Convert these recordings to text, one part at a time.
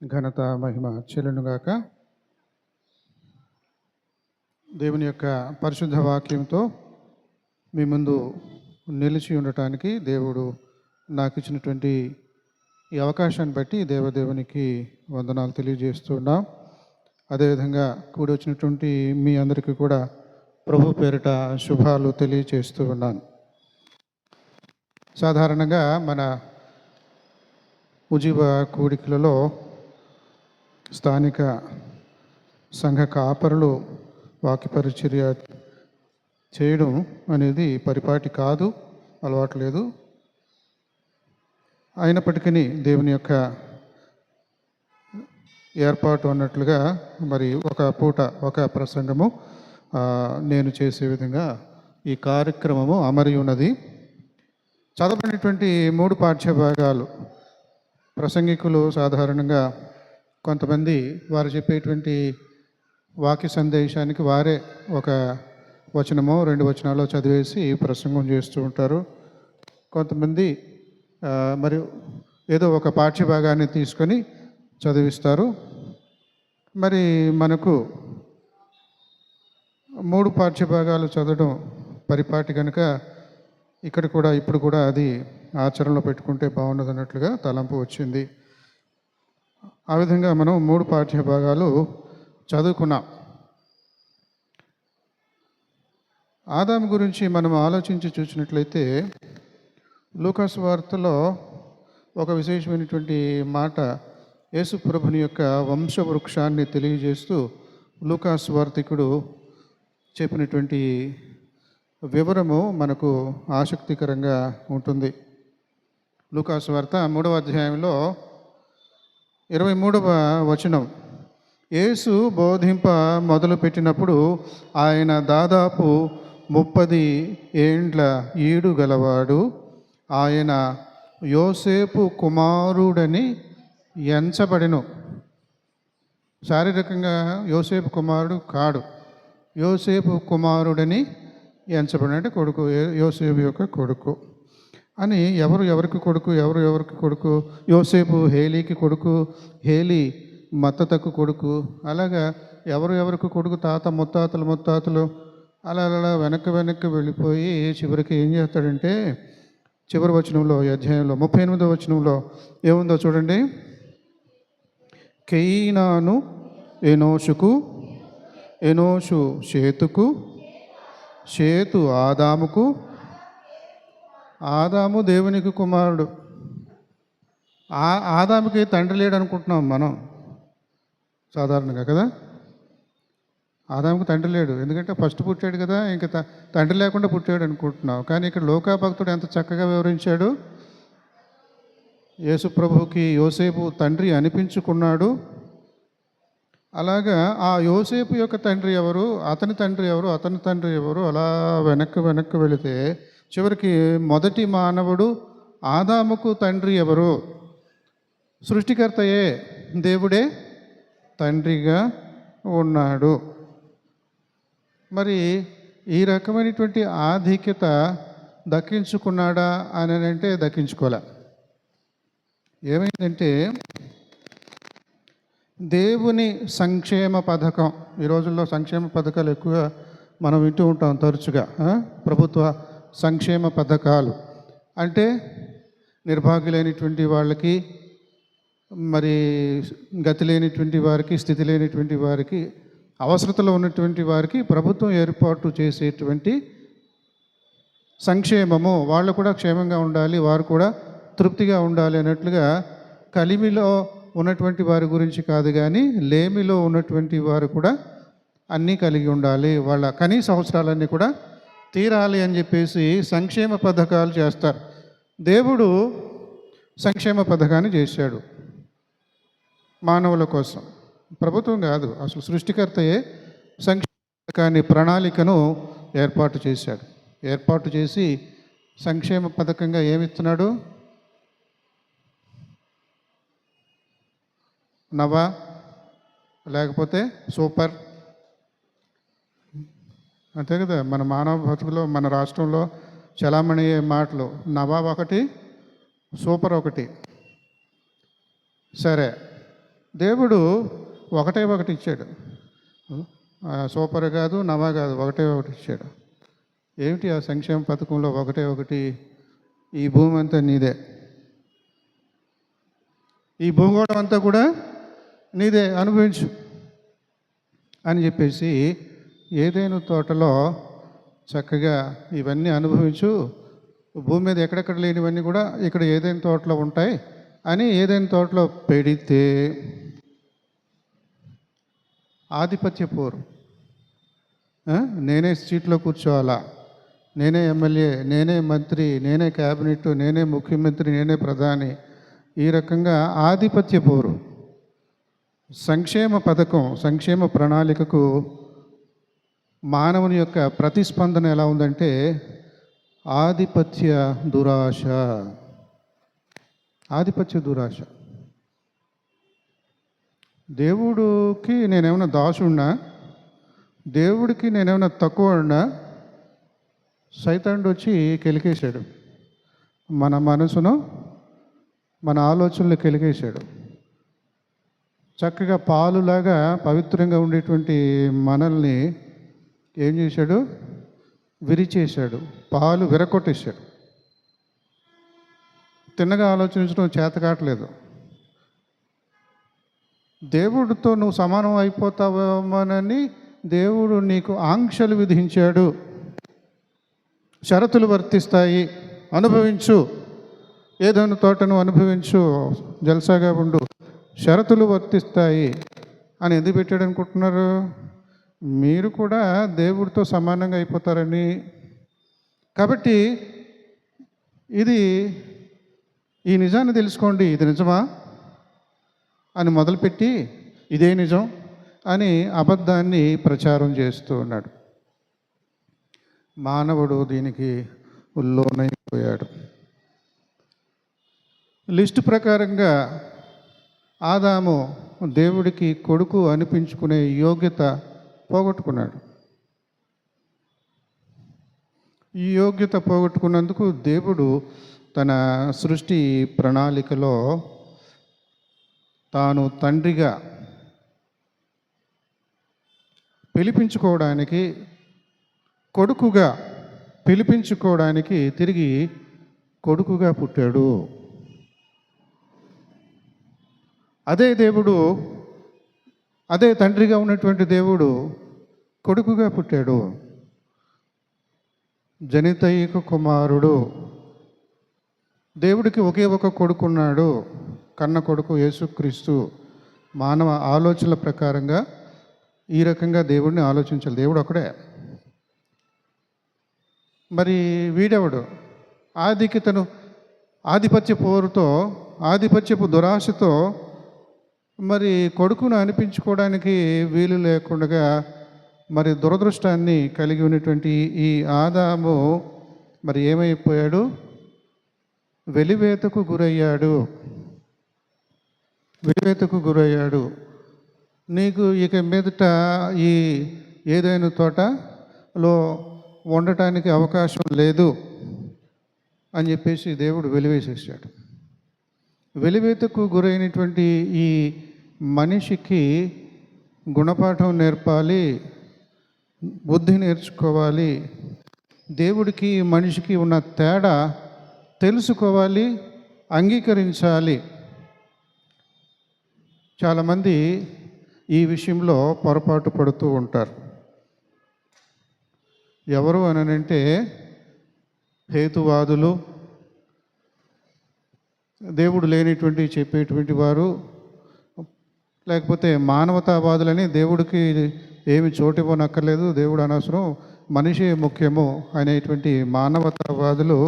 ఘనత మహిమ చెల్లునుగాక. దేవుని యొక్క పరిశుద్ధ వాక్యంతో మీ ముందు నిలిచి ఉండటానికి దేవుడు నాకు ఇచ్చినటువంటి ఈ అవకాశాన్ని బట్టి దేవదేవునికి వందనాలు తెలియజేస్తున్నాం. అదేవిధంగా కూడి వచ్చినటువంటి మీ అందరికీ కూడా ప్రభు పేరిట శుభాలు తెలియజేస్తూ ఉన్నాను. సాధారణంగా మన ఉజీవ కూడికలలో స్థానిక సంఘ కాపరులు వాక్య పరిచర్య చేయడం అనేది పరిపాటి కాదు, అలవాటు లేదు. అయినప్పటికీ దేవుని యొక్క ఏర్పాటు అన్నట్లుగా మరి ఒక పూట ఒక ప్రసంగము నేను చేసే విధంగా ఈ కార్యక్రమము అమరి ఉన్నది. చదవబడినటువంటి 3 పాఠ్య భాగాలు ప్రసంగికులు సాధారణంగా కొంతమంది వారు చెప్పేటువంటి వాక్య సందేశానికి వారే ఒక వచనమో 2 వచనాలు చదివేసి ప్రసంగం చేస్తూ ఉంటారు. కొంతమంది మరి ఏదో ఒక పాఠ్య భాగాన్ని తీసుకొని చదివిస్తారు. మరి మనకు 3 పాఠ్య భాగాలు చదవడం పరిపాటి కనుక ఇక్కడ కూడా ఇప్పుడు కూడా అది ఆచరణలో పెట్టుకుంటే బాగున్నది అన్నట్లుగా తలంపు వచ్చింది. ఆ విధంగా మనం 3 పాఠ్య భాగాలు చదువుకున్నాం. ఆదాము గురించి మనం ఆలోచించి చూసినట్లయితే లూకాసు వార్తలో ఒక విశేషమైనటువంటి మాట యేసు ప్రభుని యొక్క వంశవృక్షాన్ని తెలియజేస్తూ లూకాసు వార్తికుడు చెప్పినటువంటి వివరము మనకు ఆసక్తికరంగా ఉంటుంది. లూకాసు వార్త 3వ అధ్యాయంలో 23వ వచనం, యేసు బోధింప మొదలుపెట్టినప్పుడు ఆయన దాదాపు 30 ఏండ్ల ఈడు గలవాడు. ఆయన యోసేపు కుమారుడని ఎంచబడెను. శారీరకంగా యోసేపు కుమారుడు కాడు, యోసేపు కుమారుడని ఎంచబడిన అంటే కొడుకు, యోసేపు యొక్క కొడుకు అని. ఎవరికి కొడుకు, ఎవరికి కొడుకు? యోసేపు హేలీకి కొడుకు, హేలీ మత్తతకు కొడుకు. అలాగా ఎవరికి కొడుకు? తాత ముత్తాతలు అలా వెనక్కి వెళ్ళిపోయి చివరికి ఏం చేస్తాడంటే చివరి వచనంలో ఈ అధ్యాయంలో 38వ వచనంలో ఏముందో చూడండి. కెయినాను ఎనోషుకు, ఎనోషు షేతుకు, షేతు ఆదాముకు, ఆదాము దేవునికి కుమారుడు. ఆదాముకి తండ్రి లేడు అనుకుంటున్నాం మనం సాధారణంగా కదా. ఆదాముకు తండ్రి లేడు, ఎందుకంటే ఫస్ట్ పుట్టాడు కదా, ఇంకా తండ్రి లేకుండా పుట్టాడు అనుకుంటున్నాం. కానీ ఇక్కడ లోకాభక్తుడు ఎంత చక్కగా వివరించాడు. యేసు ప్రభువుకి యోసేపు తండ్రి అనిపించుకున్నాడు. అలాగా ఆ యోసేపు యొక్క తండ్రి ఎవరు, అతని తండ్రి ఎవరు, అతని తండ్రి ఎవరు, అలా వెనక్కి వెళితే చివరికి మొదటి మానవుడు ఆదాముకు తండ్రి ఎవరు? సృష్టికర్తయే, దేవుడే తండ్రిగా ఉన్నాడు. మరి ఈ రకమైనటువంటి ఆధిక్యత దక్కించుకున్నాడా అని అంటే దక్కించుకోలే. ఏమైందంటే దేవుని సంక్షేమ పథకం, ఈ రోజుల్లో సంక్షేమ పథకాలు ఎక్కువగా మనం వింటూ ఉంటాం తరచుగా. ప్రభుత్వ సంక్షేమ పథకాలు అంటే నిర్భాగ్యులైనటువంటి వాళ్ళకి, మరి గతి లేనిటువంటి వారికి, స్థితి లేనిటువంటి వారికి, అవసరతలో ఉన్నటువంటి వారికి ప్రభుత్వం ఏర్పాటు చేసేటువంటి సంక్షేమము. వాళ్ళు కూడా క్షేమంగా ఉండాలి, వారు కూడా తృప్తిగా ఉండాలి అన్నట్లుగా కలిమిలో ఉన్నటువంటి వారి గురించి కాదు, కానీ లేమిలో ఉన్నటువంటి వారు కూడా అన్నీ కలిగి ఉండాలి, వాళ్ళ కనీస అవసరాలన్నీ కూడా తీరాలి అని చెప్పేసి సంక్షేమ పథకాలు చేస్తారు. దేవుడు సంక్షేమ పథకాన్ని చేశాడు మానవుల కోసం, ప్రభుత్వం కాదు. అసలు సృష్టికర్తయే సంక్షేమ పథకాన్ని, ప్రణాళికను ఏర్పాటు చేశాడు. ఏర్పాటు చేసి సంక్షేమ పథకంగా ఏమిస్తున్నాడు? నవా, లేకపోతే సూపర్, అంతే కదా. మన మానవ బతుకులో, మన రాష్ట్రంలో చలామణి అయ్యే మాటలు నవాబ్ ఒకటి, సూపర్ ఒకటి. సరే, దేవుడు ఒకటే ఒకటి ఇచ్చాడు. సూపర్ కాదు, నవా కాదు, ఒకటే ఒకటి ఇచ్చాడు. ఏమిటి ఆ సంక్షేమ పథకంలో ఒకటే ఒకటి? ఈ భూమి అంతా నీదే, ఈ భూగోళం అంతా కూడా నీదే, అనుభవించు అని చెప్పేసి ఏదైనా తోటలో చక్కగా ఇవన్నీ అనుభవించు, భూమి మీద ఎక్కడెక్కడ లేనివన్నీ కూడా ఇక్కడ ఏదైనా తోటలో ఉంటాయి అని ఏదైనా తోటలో పెడితే ఆధిపత్య పోరు. నేనే సీట్లో కూర్చోవాలా, నేనే ఎమ్మెల్యే, నేనే మంత్రి, నేనే క్యాబినెట్, నేనే ముఖ్యమంత్రి, నేనే ప్రధాని, ఈ రకంగా ఆధిపత్య పోరు. సంక్షేమ పథకం, సంక్షేమ ప్రణాళికకు మానవుని యొక్క ప్రతిస్పందన ఎలా ఉందంటే ఆధిపత్య దురాశ. ఆధిపత్య దురాశ. దేవుడికి నేనేమైనా దాసుడినా? దేవుడికి నేనేమైనా తక్కువడినా? సైతానుడు వచ్చి కెలికేశాడు, మన మనసును, మన ఆలోచనలు కెలికేశాడు. చక్కగా పాలులాగా పవిత్రంగా ఉండేటువంటి మనల్ని ఏం చేశాడు? విరిచేశాడు, పాలు విరగొట్టేశాడు. తిన్నగా ఆలోచించడం చేత కావట్లేదు. దేవుడితో నువ్వు సమానం అయిపోతావేమోనని దేవుడు నీకు ఆంక్షలు విధించాడు. షరతులు వర్తిస్తాయి, అనుభవించు, ఏదైనా తోటను అనుభవించు, జల్సాగా ఉండు, షరతులు వర్తిస్తాయి అని ఎందుకు పెట్టాడు అనుకుంటున్నారు? మీరు కూడా దేవుడితో సమానంగా అయిపోతారని. కాబట్టి ఈ నిజాన్ని తెలుసుకోండి, ఇది నిజమా అని మొదలుపెట్టి ఇదే నిజం అని అబద్ధాన్ని ప్రచారం చేస్తూ ఉన్నాడు. మానవుడు దీనికి లోనైపోయాడు. లిస్టు ప్రకారంగా ఆదాము దేవుడికి కొడుకు అనిపించుకునే యోగ్యత పోగొట్టుకున్నాడు. ఈ యోగ్యత పోగొట్టుకున్నందుకు దేవుడు తన సృష్టి ప్రణాళికలో తాను తండ్రిగా పిలిపించుకోవడానికి, కొడుకుగా పిలిపించుకోవడానికి తిరిగి కొడుకుగా పుట్టాడు. అదే దేవుడు, అదే తండ్రిగా ఉన్నటువంటి దేవుడు కొడుకుగా పుట్టాడు. జనితైక కుమారుడు. దేవుడికి ఒకే ఒక కొడుకున్నాడు, కన్న కొడుకు యేసుక్రీస్తు. మానవ ఆలోచనల ప్రకారంగా ఈ రకంగా దేవుడిని ఆలోచించాలి. దేవుడు ఒకడే. మరి వీడెవడు? తను ఆధిపత్య పోరుతో, ఆధిపత్యపు దురాశతో మరి కొడుకును అనిపించుకోవడానికి వీలు లేకుండా మరి దురదృష్టాన్ని కలిగి ఉన్నటువంటి ఈ ఆదాము మరి ఏమైపోయాడు? వెలివేతకు గురయ్యాడు. వెలివేతకు గురయ్యాడు. నీకు ఇక మీదట ఈ ఏదైనా తోటలో ఉండటానికి అవకాశం లేదు అని చెప్పేసి దేవుడు వెలివేసేసాడు. వెలివేతకు గురైనటువంటి ఈ మనిషికి గుణపాఠం నేర్పాలి, బుద్ధి నేర్చుకోవాలి, దేవుడికి మనిషికి ఉన్న తేడా తెలుసుకోవాలి, అంగీకరించాలి. చాలామంది ఈ విషయంలో పొరపాటు పడుతూ ఉంటారు. ఎవరు అనంటే హేతువాదులు, దేవుడు లేనిటువంటి చెప్పేటువంటి వారు, లేకపోతే మానవతావాదులని దేవుడికి ఏమి చోటు ఇవ్వనక్కర్లేదు, దేవుడు అనవసరం, మనిషి ముఖ్యము అనేటువంటి మానవతావాదులు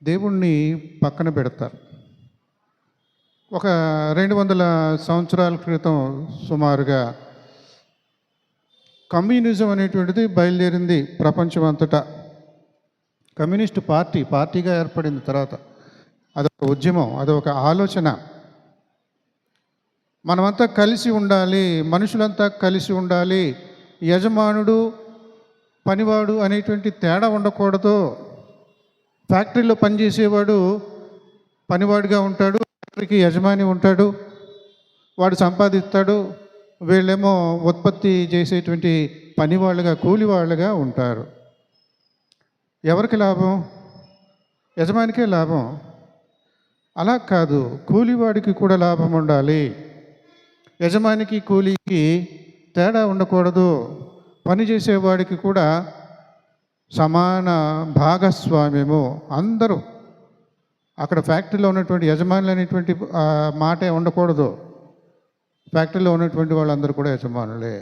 దేవుణ్ణి పక్కన పెడతారు. ఒక 200 సంవత్సరాల క్రితం సుమారుగా కమ్యూనిజం అనేటువంటిది బయలుదేరింది ప్రపంచం అంతటా. కమ్యూనిస్టు పార్టీగా ఏర్పడింది. తర్వాత అదొక ఉద్యమం, అదొక ఆలోచన. మనమంతా కలిసి ఉండాలి, మనుషులంతా కలిసి ఉండాలి, యజమానుడు పనివాడు అనేటువంటి తేడా ఉండకూడదు. ఫ్యాక్టరీలో పనిచేసేవాడు పనివాడిగా ఉంటాడు, ఫ్యాక్టరీకి యజమాని ఉంటాడు. వాడు సంపాదిస్తాడు, వీళ్ళేమో ఉత్పత్తి చేసేటువంటి పని వాళ్ళుగా, కూలి వాళ్ళుగా ఉంటారు. ఎవరికి లాభం? యజమానికే లాభం. అలా కాదు, కూలివాడికి కూడా లాభం ఉండాలి. యజమానికి కూలీకి తేడా ఉండకూడదు. పని చేసేవాడికి కూడా సమాన భాగస్వామ్యము. అందరూ అక్కడ ఫ్యాక్టరీలో ఉన్నటువంటి యజమానులు అనేటువంటి మాటే ఉండకూడదు. ఫ్యాక్టరీలో ఉన్నటువంటి వాళ్ళందరూ కూడా యజమానులే.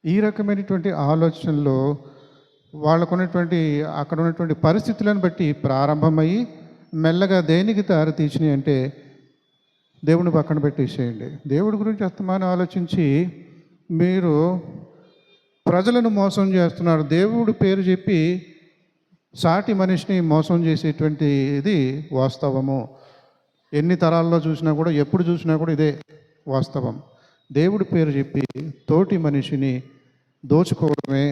ఈ రకమైనటువంటి ఆలోచనలు వాళ్ళకున్నటువంటి అక్కడ ఉన్నటువంటి పరిస్థితులను బట్టి ప్రారంభమయ్యి మెల్లగా దేనికి దారితీసినాయి అంటే దేవుని పక్కన పెట్టేసేయండి. దేవుడి గురించి అస్తమానం ఆలోచించి మీరు ప్రజలను మోసం చేస్తున్నారు. దేవుడి పేరు చెప్పి సాటి మనిషిని మోసం చేసేటువంటి ఇది వాస్తవము. ఎన్ని తరాల్లో చూసినా కూడా, ఎప్పుడు చూసినా కూడా ఇదే వాస్తవం. దేవుడి పేరు చెప్పి తోటి మనిషిని దోచుకోవడమే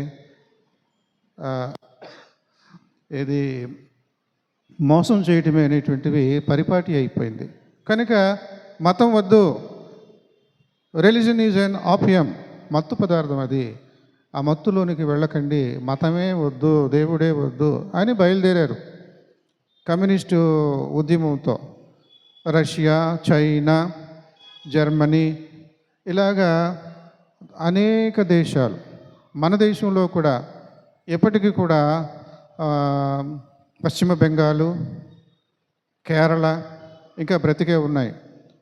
ఇది మోసం చేయటమే అనేటువంటివి పరిపాటి అయిపోయింది. కనుక మతం వద్దు, రిలీజన్ ఈజ్ అన్ ఆపియం, మత్తు పదార్థం అది. ఆ మత్తులోనికి వెళ్ళకండి, మతమే వద్దు, దేవుడే వద్దు అని బయలుదేరారు కమ్యూనిస్టు ఉద్యమంతో. రష్యా, చైనా, జర్మనీ ఇలాగా అనేక దేశాలు, మన దేశంలో కూడా ఎప్పటికీ కూడా పశ్చిమ బెంగాలు, కేరళ ఇంకా బ్రతికే ఉన్నాయి.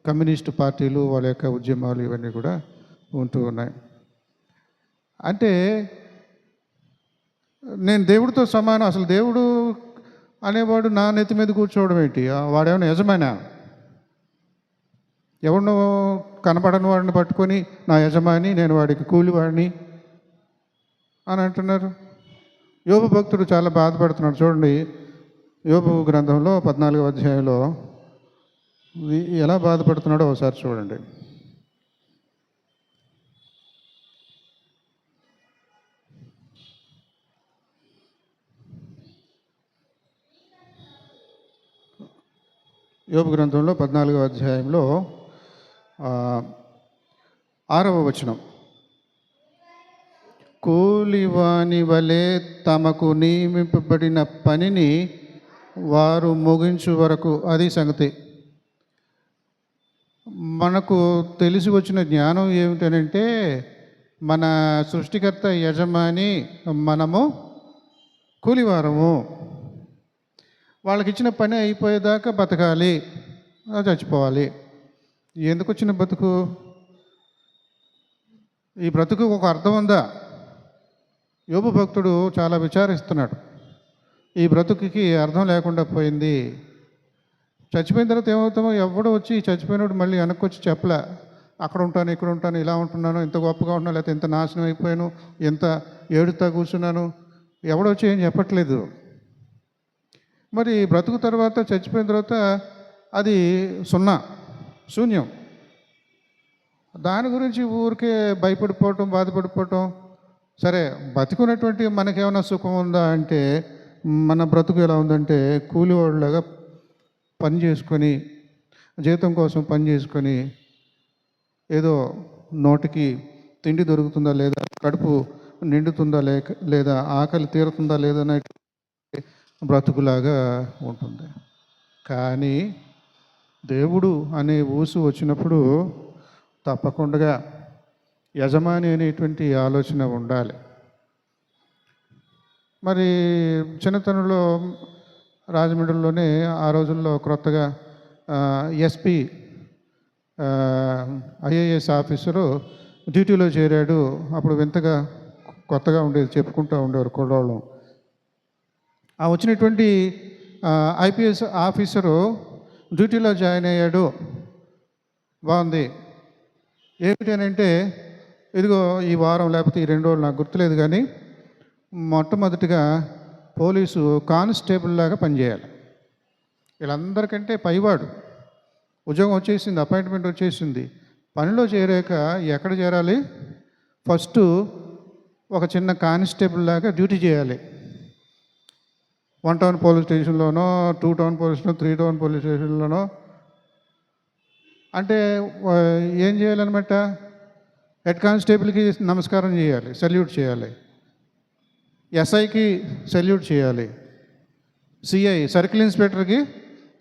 కమ్యూనిస్టు పార్టీలు, వాళ్ళ యొక్క ఉద్యమాలు ఇవన్నీ కూడా ఉంటూ ఉన్నాయి. అంటే నేను దేవుడితో సమానం. అసలు దేవుడు అనేవాడు నా నెత్తి మీద కూర్చోవడం ఏంటి? వాడేమైనా యజమానా? ఎవరినో కనపడని వాడిని పట్టుకొని నా యజమాని, నేను వాడికి కూలివాడిని అని అంటున్నారు. యోబు భక్తుడు చాలా బాధపడుతున్నాడు. చూడండి, యోబు గ్రంథంలో 14వ అధ్యాయంలో ఎలా బాధపడుతున్నాడో ఒకసారి చూడండి. యోబు గ్రంథంలో 14వ అధ్యాయంలో 6వ వచనం. కూలివాని వలె తమకు నియమింపబడిన పనిని వారు ముగించు వరకు, అది సంగతి. మనకు తెలిసి వచ్చిన జ్ఞానం ఏమిటనంటే, మన సృష్టికర్త యజమాని, మనము కూలివారము. వాళ్ళకి ఇచ్చిన పని అయిపోయేదాకా బతకాలి, చచ్చిపోవాలి. ఎందుకు వచ్చిన బతుకు? ఈ బ్రతుకు ఒక అర్థం ఉందా? యోబు భక్తుడు చాలా విచారిస్తున్నాడు. ఈ బ్రతుకుకి అర్థం లేకుండా పోయింది. చచ్చిపోయిన తర్వాత ఏమవుతామో ఎవడో వచ్చి చచ్చిపోయినప్పుడు మళ్ళీ వెనక్కి వచ్చి చెప్పలే, అక్కడ ఉంటాను, ఇక్కడ ఉంటాను, ఇలా ఉంటున్నాను, ఇంత గొప్పగా ఉంటున్నాను, లేకపోతే ఇంత నాశనం అయిపోయాను, ఎంత ఏడుతా కూర్చున్నాను, ఎవడొచ్చి ఏం చెప్పట్లేదు. మరి బ్రతుకు తర్వాత, చచ్చిపోయిన తర్వాత అది శూన్యం. దాని గురించి ఊరికే భయపడిపోవటం, బాధపడిపోవటం. సరే, బతికున్నటువంటి మనకేమైనా సుఖం ఉందా అంటే, మన బ్రతుకు ఎలా ఉందంటే కూలివాళ్ళలాగా పని చేసుకొని, జీతం కోసం పని చేసుకొని, ఏదో నోటికి తిండి దొరుకుతుందా లేదా, కడుపు నిండుతుందా లేదా, ఆకలి తీరుతుందా లేదా బ్రతుకులాగా ఉంటుంది. కానీ దేవుడు అనే ఊసు వచ్చినప్పుడు తప్పకుండా యజమాని అనేటువంటి ఆలోచన ఉండాలి. మరి చిన్నతనంలో రాజమండ్రిలోనే ఆ రోజుల్లో క్రొత్తగా ఎస్పీ ఐఏఎస్ ఆఫీసరు డ్యూటీలో చేరాడు. అప్పుడు వింతగా కొత్తగా ఉండేది, చెప్పుకుంటూ ఉండేవారు కుర్రాళ్ళు. ఆ వచ్చినటువంటి ఐపీఎస్ ఆఫీసరు డ్యూటీలో జాయిన్ అయ్యాడు. బాగుంది. ఏమిటనంటే, ఇదిగో ఈ వారం లేకపోతే ఈ 2 రోజులు నాకు గుర్తులేదు, కానీ మొట్టమొదటిగా పోలీసు కానిస్టేబుల్ లాగా పనిచేయాలి. వీళ్ళందరికంటే పైవాడు. ఉద్యోగం వచ్చేసింది, అపాయింట్మెంట్ వచ్చేసింది. పనిలో చేరాక ఎక్కడ చేరాలి? ఫస్ట్ ఒక చిన్న కానిస్టేబుల్ లాగా డ్యూటీ చేయాలి. 1 టౌన్ పోలీస్ స్టేషన్లోనో, 2 town police station, 3 town police స్టేషన్లోనో అంటే ఆ, ఏం చేయాలన్నమాట? హెడ్ కానిస్టేబుల్కి నమస్కారం చేయాలి, సల్యూట్ చేయాలి. ఎస్ఐకి సల్యూట్ చేయాలి. సిఐ సర్కిల్ ఇన్స్పెక్టర్కి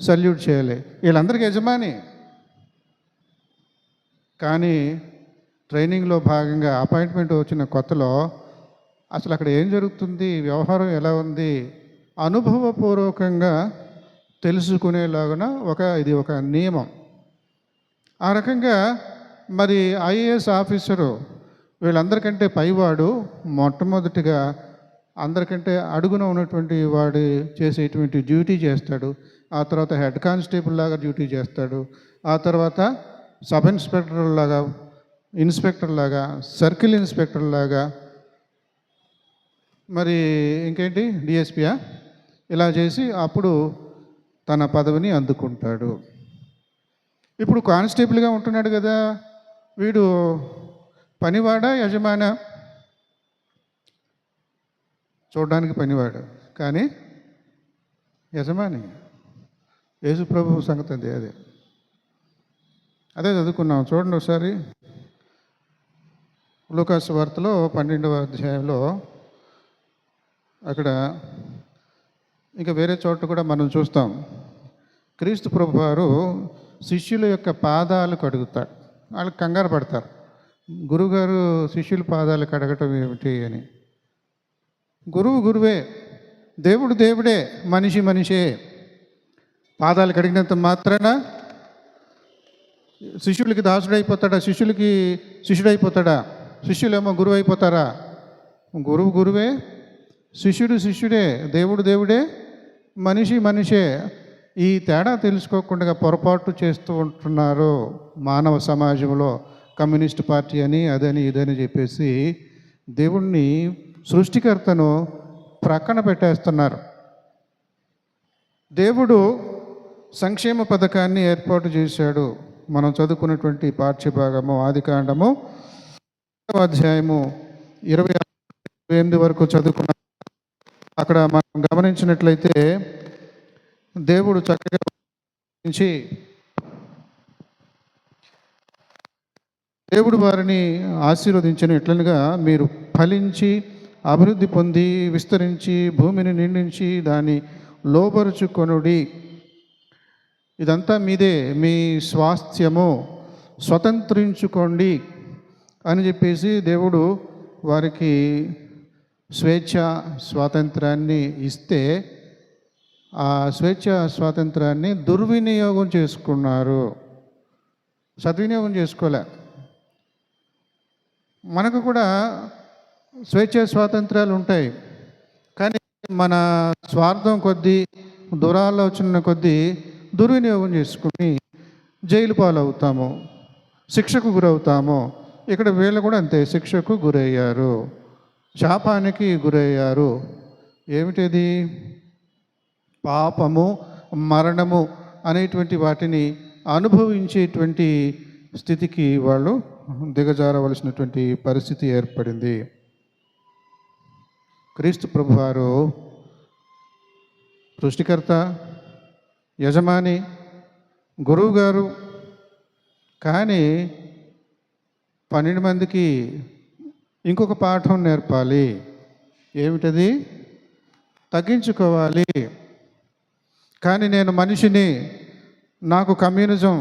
సల్యూట్ చేయాలి. వీళ్ళందరికీ యజమాని. కానీ ట్రైనింగ్లో భాగంగా అపాయింట్మెంట్ వచ్చిన కొత్తలో అసలు అక్కడ ఏం జరుగుతుంది, వ్యవహారం ఎలా ఉంది, అనుభవపూర్వకంగా తెలుసుకునేలాగున ఇది ఒక నియమం. ఆ రకంగా మరి ఐఏఎస్ ఆఫీసరు వీళ్ళందరికంటే పైవాడు మొట్టమొదటిగా అందరికంటే అడుగున ఉన్నటువంటి వాడు చేసేటువంటి డ్యూటీ చేస్తాడు. ఆ తర్వాత హెడ్ కానిస్టేబుల్ లాగా డ్యూటీ చేస్తాడు. ఆ తర్వాత సబ్ ఇన్స్పెక్టర్ లాగా, ఇన్స్పెక్టర్ లాగా, సర్కిల్ ఇన్స్పెక్టర్ లాగా, మరి ఇంకేంటి డిఎస్పియా, ఇలా చేసి అప్పుడు తన పదవిని అందుకుంటాడు. ఇప్పుడు కానిస్టేబుల్గా ఉంటున్నాడు కదా, వీడు పనివాడా యజమానా? చూడడానికి పనివాడు, కానీ యజమాని. యేసు ప్రభు సంగతి అదే చదువుకున్నాం. చూడండి ఒకసారి లూకాసు వార్తలో 12వ అధ్యాయంలో, అక్కడ ఇంకా వేరే చోట కూడా మనం చూస్తాం. క్రీస్తు ప్రభు వారు శిష్యుల యొక్క పాదాలు కడుగుతారు. వాళ్ళకి కంగారు పడతారు, గురువుగారు శిష్యుల పాదాలు కడగటం ఏమిటి అని. గురువు గురువే, దేవుడు దేవుడే, మనిషి మనిషే. పాదాలు కడిగినంత మాత్రాన శిష్యులకి దాసుడైపోతాడా? శిష్యులకి శిష్యుడైపోతాడా? శిష్యులేమో గురువు అయిపోతారా? గురువు గురువే, శిష్యుడు శిష్యుడే, దేవుడు దేవుడే, మనిషి మనిషే. ఈ తేడా తెలుసుకోకుండా పొరపాటు చేస్తూ ఉంటున్నారు మానవ సమాజంలో. కమ్యూనిస్ట్ పార్టీ అని అదని ఇదని చెప్పేసి దేవుణ్ణి, సృష్టికర్తను ప్రక్కన పెట్టేస్తున్నారు. దేవుడు సంక్షేమ పథకాన్ని ఏర్పాటు చేశాడు. మనం చదువుకున్నటువంటి పాఠ్యభాగము ఆదికాండము అధ్యాయము 28 వరకు చదువుకున్న అక్కడ మనం గమనించినట్లయితే దేవుడు చక్కగా దేవుడు వారిని ఆశీర్వదించిన ఎట్లనగా, మీరు ఫలించి అభివృద్ధి పొంది విస్తరించి భూమిని నిండించి దాన్ని లోబరుచుకొనుడి. ఇదంతా మీదే, మీ స్వాస్థ్యము, స్వతంత్రించుకోండి అని చెప్పేసి దేవుడు వారికి స్వేచ్ఛ స్వాతంత్రాన్ని ఇస్తే, ఆ స్వేచ్ఛ స్వాతంత్రాన్ని దుర్వినియోగం చేసుకున్నారు, సద్వినియోగం చేసుకోలే. మనకు కూడా స్వేచ్ఛ స్వాతంత్రాలు ఉంటాయి, కానీ మన స్వార్థం కొద్దీ, దురాలోచన కొద్దీ దుర్వినియోగం చేసుకుని జైలు పాలవుతాము, శిక్షకు గురవుతాము. ఇక్కడ వీళ్ళు కూడా అంతే, శిక్షకు గురయ్యారు, శాపానికి గురయ్యారు. ఏమిటిది? పాపము, మరణము అనేటువంటి వాటిని అనుభవించేటువంటి స్థితికి వాళ్ళు దిగజారవలసినటువంటి పరిస్థితి ఏర్పడింది. క్రీస్తు ప్రభువారు సృష్టికర్త, యజమాని, గురువు గారు. కానీ 12 మందికి ఇంకొక పాఠం నేర్పాలి. ఏమిటది? తగ్గించుకోవాలి. కానీ నేను మనిషిని, నాకు కమ్యూనిజం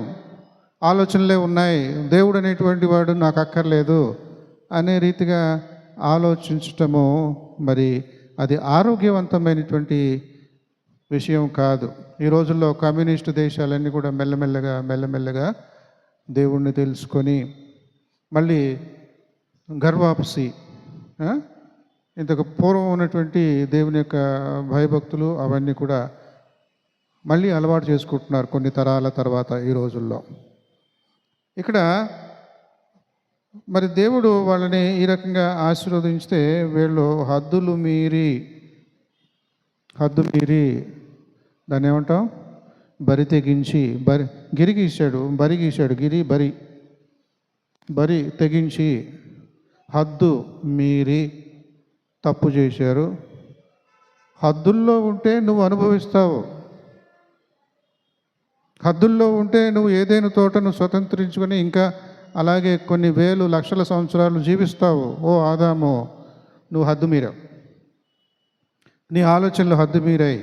ఆలోచనలే ఉన్నాయి, దేవుడు అనేటువంటి వాడు నాకు అక్కర్లేదు అనే రీతిగా ఆలోచించటము మరి అది ఆరోగ్యవంతమైనటువంటి విషయం కాదు. ఈ రోజుల్లో కమ్యూనిస్టు దేశాలన్నీ కూడా మెల్లమెల్లగా దేవుణ్ణి తెలుసుకొని మళ్ళీ గర్వాపసి, ఇంతకు పూర్వం ఉన్నటువంటి దేవుని యొక్క భయభక్తులు అవన్నీ కూడా మళ్ళీ అలవాటు చేసుకుంటున్నారు కొన్ని తరాల తర్వాత ఈ రోజుల్లో. ఇక్కడ మరి దేవుడు వాళ్ళని ఈ రకంగా ఆశీర్వదించితే వీళ్ళు హద్దు మీరి దాన్ని ఏమంటాం, బరి తెగించి, గిరి గీశాడు, బరి తెగించి హద్దు మీరి తప్పు చేశారు. హద్దుల్లో ఉంటే నువ్వు అనుభవిస్తావు. హద్దుల్లో ఉంటే నువ్వు ఏదైనా తోటను స్వతంత్రించుకొని ఇంకా అలాగే కొన్ని వేలు లక్షల సంవత్సరాలు జీవిస్తావు. ఓ ఆదాము, నువ్వు హద్దు మీరావు. నీ ఆలోచనలు హద్దు మీరాయి.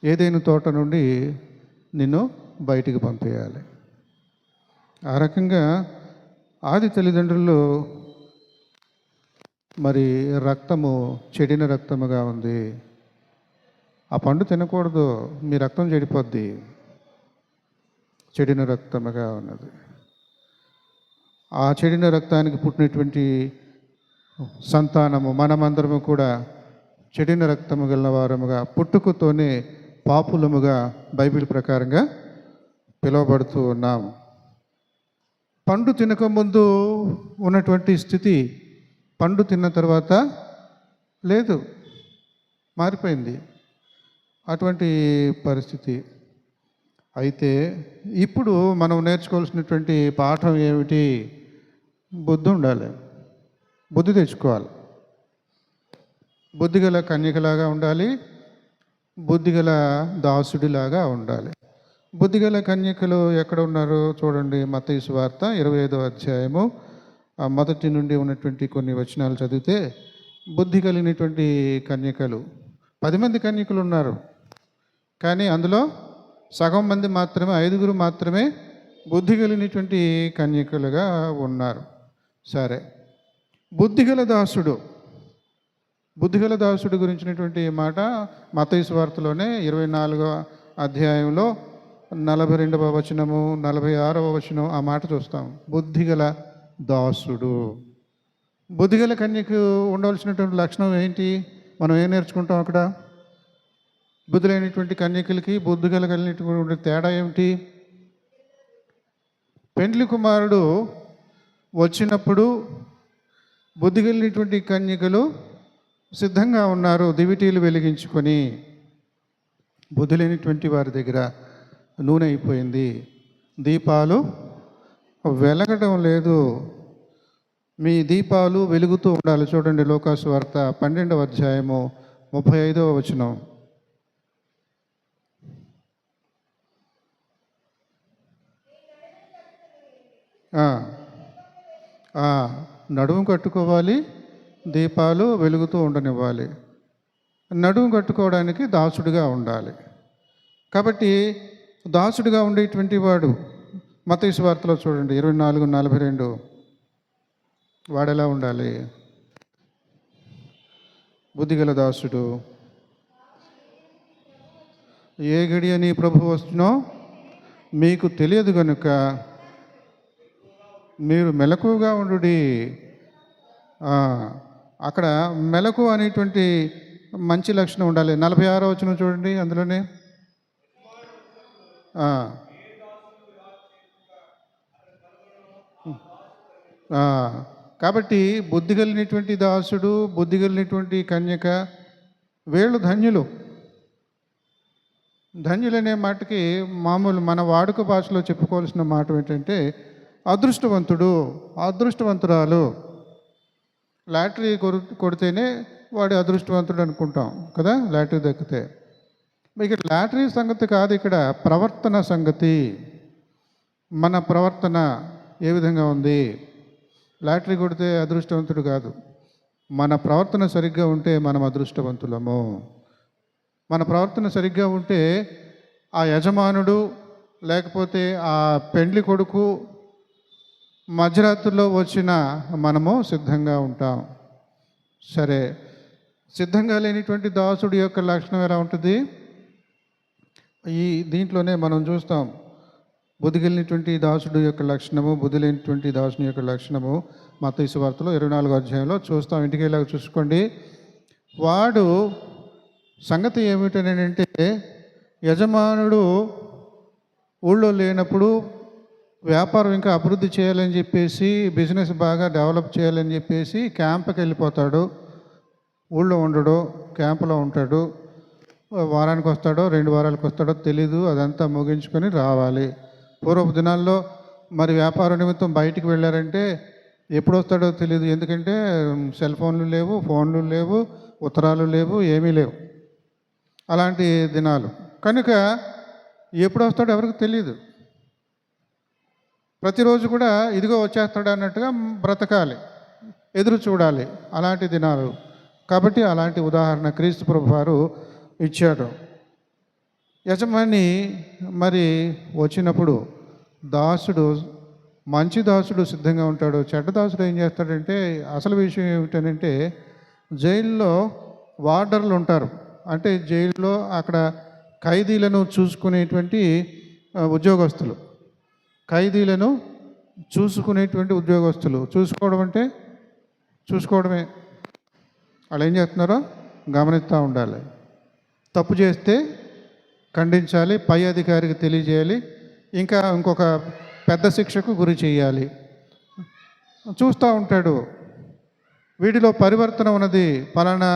ఏదైనా తోట నుండి నిన్ను బయటికి పంపేయాలి. ఆ రకంగా ఆది తల్లిదండ్రులు మరి రక్తము చెడిన రక్తముగా ఉంది. ఆ పండు తినకూడదు, మీ రక్తం చెడిపోద్ది. చెడిన రక్తముగా ఉన్నది. ఆ చెడిన రక్తానికి పుట్టినటువంటి సంతానము మనమందరము కూడా చెడిన రక్తము గల వారముగా, పుట్టుకతోనే పాపులముగా బైబిల్ ప్రకారంగా పిలువబడుతూ ఉన్నాం. పండు తినకముందు ఉన్నటువంటి స్థితి పండు తిన్న తర్వాత లేదు, మారిపోయింది అటువంటి పరిస్థితి. అయితే ఇప్పుడు మనం నేర్చుకోవాల్సినటువంటి పాఠం ఏమిటి? బుద్ధి ఉండాలి, బుద్ధి తెచ్చుకోవాలి. బుద్ధిగల కన్యకలాగా ఉండాలి, బుద్ధిగల దాసుడిలాగా ఉండాలి. బుద్ధిగల కన్యకలు ఎక్కడ ఉన్నారో చూడండి. మత్తయి సువార్త 25వ అధ్యాయము మొదటి నుండి ఉన్నటువంటి కొన్ని వచనాలు చదివితే, బుద్ధి కలిగినటువంటి కన్యకలు 10 మంది కన్యకలు ఉన్నారు. కానీ అందులో సగం మంది మాత్రమే, 5గురు మాత్రమే బుద్ధి కలిగినటువంటి కన్యకలుగా ఉన్నారు. సరే, బుద్ధిగల దాసుడు, బుద్ధిగల దాసుడు గురించినటువంటి మాట మత్తయి సువార్తలోనే 24వ అధ్యాయంలో 42వ వచనము 46వ వచనం ఆ మాట చూస్తాం. బుద్ధిగల దాసుడు. బుద్ధిగల కన్యకు ఉండవలసినటువంటి లక్షణం ఏంటి? మనం ఏం నేర్చుకుంటాం అక్కడ? బుద్ధి లేనిటువంటి కన్యకలకి బుద్ధిగల కలిగినటువంటి తేడా ఏమిటి? పెండ్లి కుమారుడు వచ్చినప్పుడు బుద్ధి కలిగినటువంటి కన్యకలు సిద్ధంగా ఉన్నారు, దివిటీలు వెలిగించుకొని. బుద్ధి లేనిటువంటి వారి దగ్గర నూనె అయిపోయింది, దీపాలు వెలగడం లేదు. మీ దీపాలు వెలుగుతూ ఉండాలి. చూడండి లూకాసు వార్త 12వ అధ్యాయము 35వ వచనం. నడుము కట్టుకోవాలి, దీపాలు వెలుగుతూ ఉండనివ్వాలి. నడుము కట్టుకోవడానికి దాసుడిగా ఉండాలి. కాబట్టి దాసుడిగా ఉండేటువంటి వాడు మత్తయి సువార్తలో చూడండి 24:42 వాడెలా ఉండాలి? బుద్ధిగల దాసుడు. ఏ గడియ నీ ప్రభు వస్తునో మీకు తెలియదు కనుక మీరు మెలకుగా ఉండుడి. అక్కడ మెలకు అనేటువంటి మంచి లక్షణం ఉండాలి. 46వ వచనం చూడండి, అందులోనే కాబట్టి బుద్ధి కలిగినటువంటి దాసుడు, బుద్ధి కలిగినటువంటి కన్యక, వీళ్ళు ధన్యులు. ధన్యులనే మాటకి మామూలు మన వాడుక భాషలో చెప్పుకోవాల్సిన మాట ఏంటంటే అదృష్టవంతుడు, అదృష్టవంతురాలు. లాటరీ కొడితేనే వాడు అదృష్టవంతుడు అనుకుంటాం కదా, లాటరీ దక్కితే. ఇక్కడ లాటరీ సంగతి కాదు, ఇక్కడ ప్రవర్తన సంగతి. మన ప్రవర్తన ఏ విధంగా ఉంది? లాటరీ కొడితే అదృష్టవంతుడు కాదు, మన ప్రవర్తన సరిగ్గా ఉంటే మనం అదృష్టవంతులము. మన ప్రవర్తన సరిగ్గా ఉంటే ఆ యజమానుడు లేకపోతే ఆ పెండ్లి కొడుకు మధ్యరాత్రిలో వచ్చిన మనము సిద్ధంగా ఉంటాం. సరే, సిద్ధంగా లేనిటువంటి దాసుడి యొక్క లక్షణం ఎలా ఉంటుంది? దీంట్లోనే మనం చూస్తాం. బుద్ధి కలిగినటువంటి దాసుడు యొక్క లక్షణము, బుద్ధి లేనిటువంటి దాసుని యొక్క లక్షణము మత్తయి సువార్తలో 24వ అధ్యాయంలో చూస్తాం. ఇంటికి వెళ్ళాక చూసుకోండి. వాడు సంగతి ఏమిటనంటే, యజమానుడు ఊళ్ళో లేనప్పుడు వ్యాపారం ఇంకా అభివృద్ధి చేయాలని చెప్పేసి, బిజినెస్ బాగా డెవలప్ చేయాలని చెప్పేసి క్యాంపుకి వెళ్ళిపోతాడు. ఊళ్ళో ఉండడు, క్యాంపులో ఉంటాడు. వారానికి వస్తాడో 2 వారాలకు వస్తాడో తెలీదు. అదంతా ముగించుకొని రావాలి. పూర్వపు దినాల్లో మరి వ్యాపార నిమిత్తం బయటికి వెళ్ళారంటే ఎప్పుడు వస్తాడో తెలియదు. ఎందుకంటే సెల్ ఫోన్లు లేవు, ఫోన్లు లేవు, ఉత్తరాలు లేవు, ఏమీ లేవు. అలాంటి దినాలు కనుక ఎప్పుడు వస్తాడో ఎవరికి తెలియదు. ప్రతిరోజు కూడా ఇదిగో వచ్చేస్తాడు అన్నట్టుగా బ్రతకాలి, ఎదురు చూడాలి అలాంటి దినాలు. కాబట్టి అలాంటి ఉదాహరణ క్రీస్తు ప్రభు వారు ఇచ్చాడు. యజమాని మరి వచ్చినప్పుడు దాసుడు, మంచి దాసుడు సిద్ధంగా ఉంటాడు. చెడ్డ దాసుడు ఏం చేస్తాడంటే, అసలు విషయం ఏమిటనంటే, జైల్లో వార్డర్లు ఉంటారు. అంటే జైల్లో అక్కడ ఖైదీలను చూసుకునేటువంటి ఉద్యోగస్తులు, ఖైదీలను చూసుకునేటువంటి ఉద్యోగస్తులు. చూసుకోవడం అంటే చూసుకోవడమే. వాళ్ళు ఏం చేస్తున్నారో గమనిస్తూ ఉండాలి. తప్పు చేస్తే ఖండించాలి, పై అధికారికి తెలియజేయాలి, ఇంకా ఇంకొక పెద్ద శిక్షకు గురి చేయాలి. చూస్తూ ఉంటాడు, వీటిలో పరివర్తన ఉన్నది, పలానా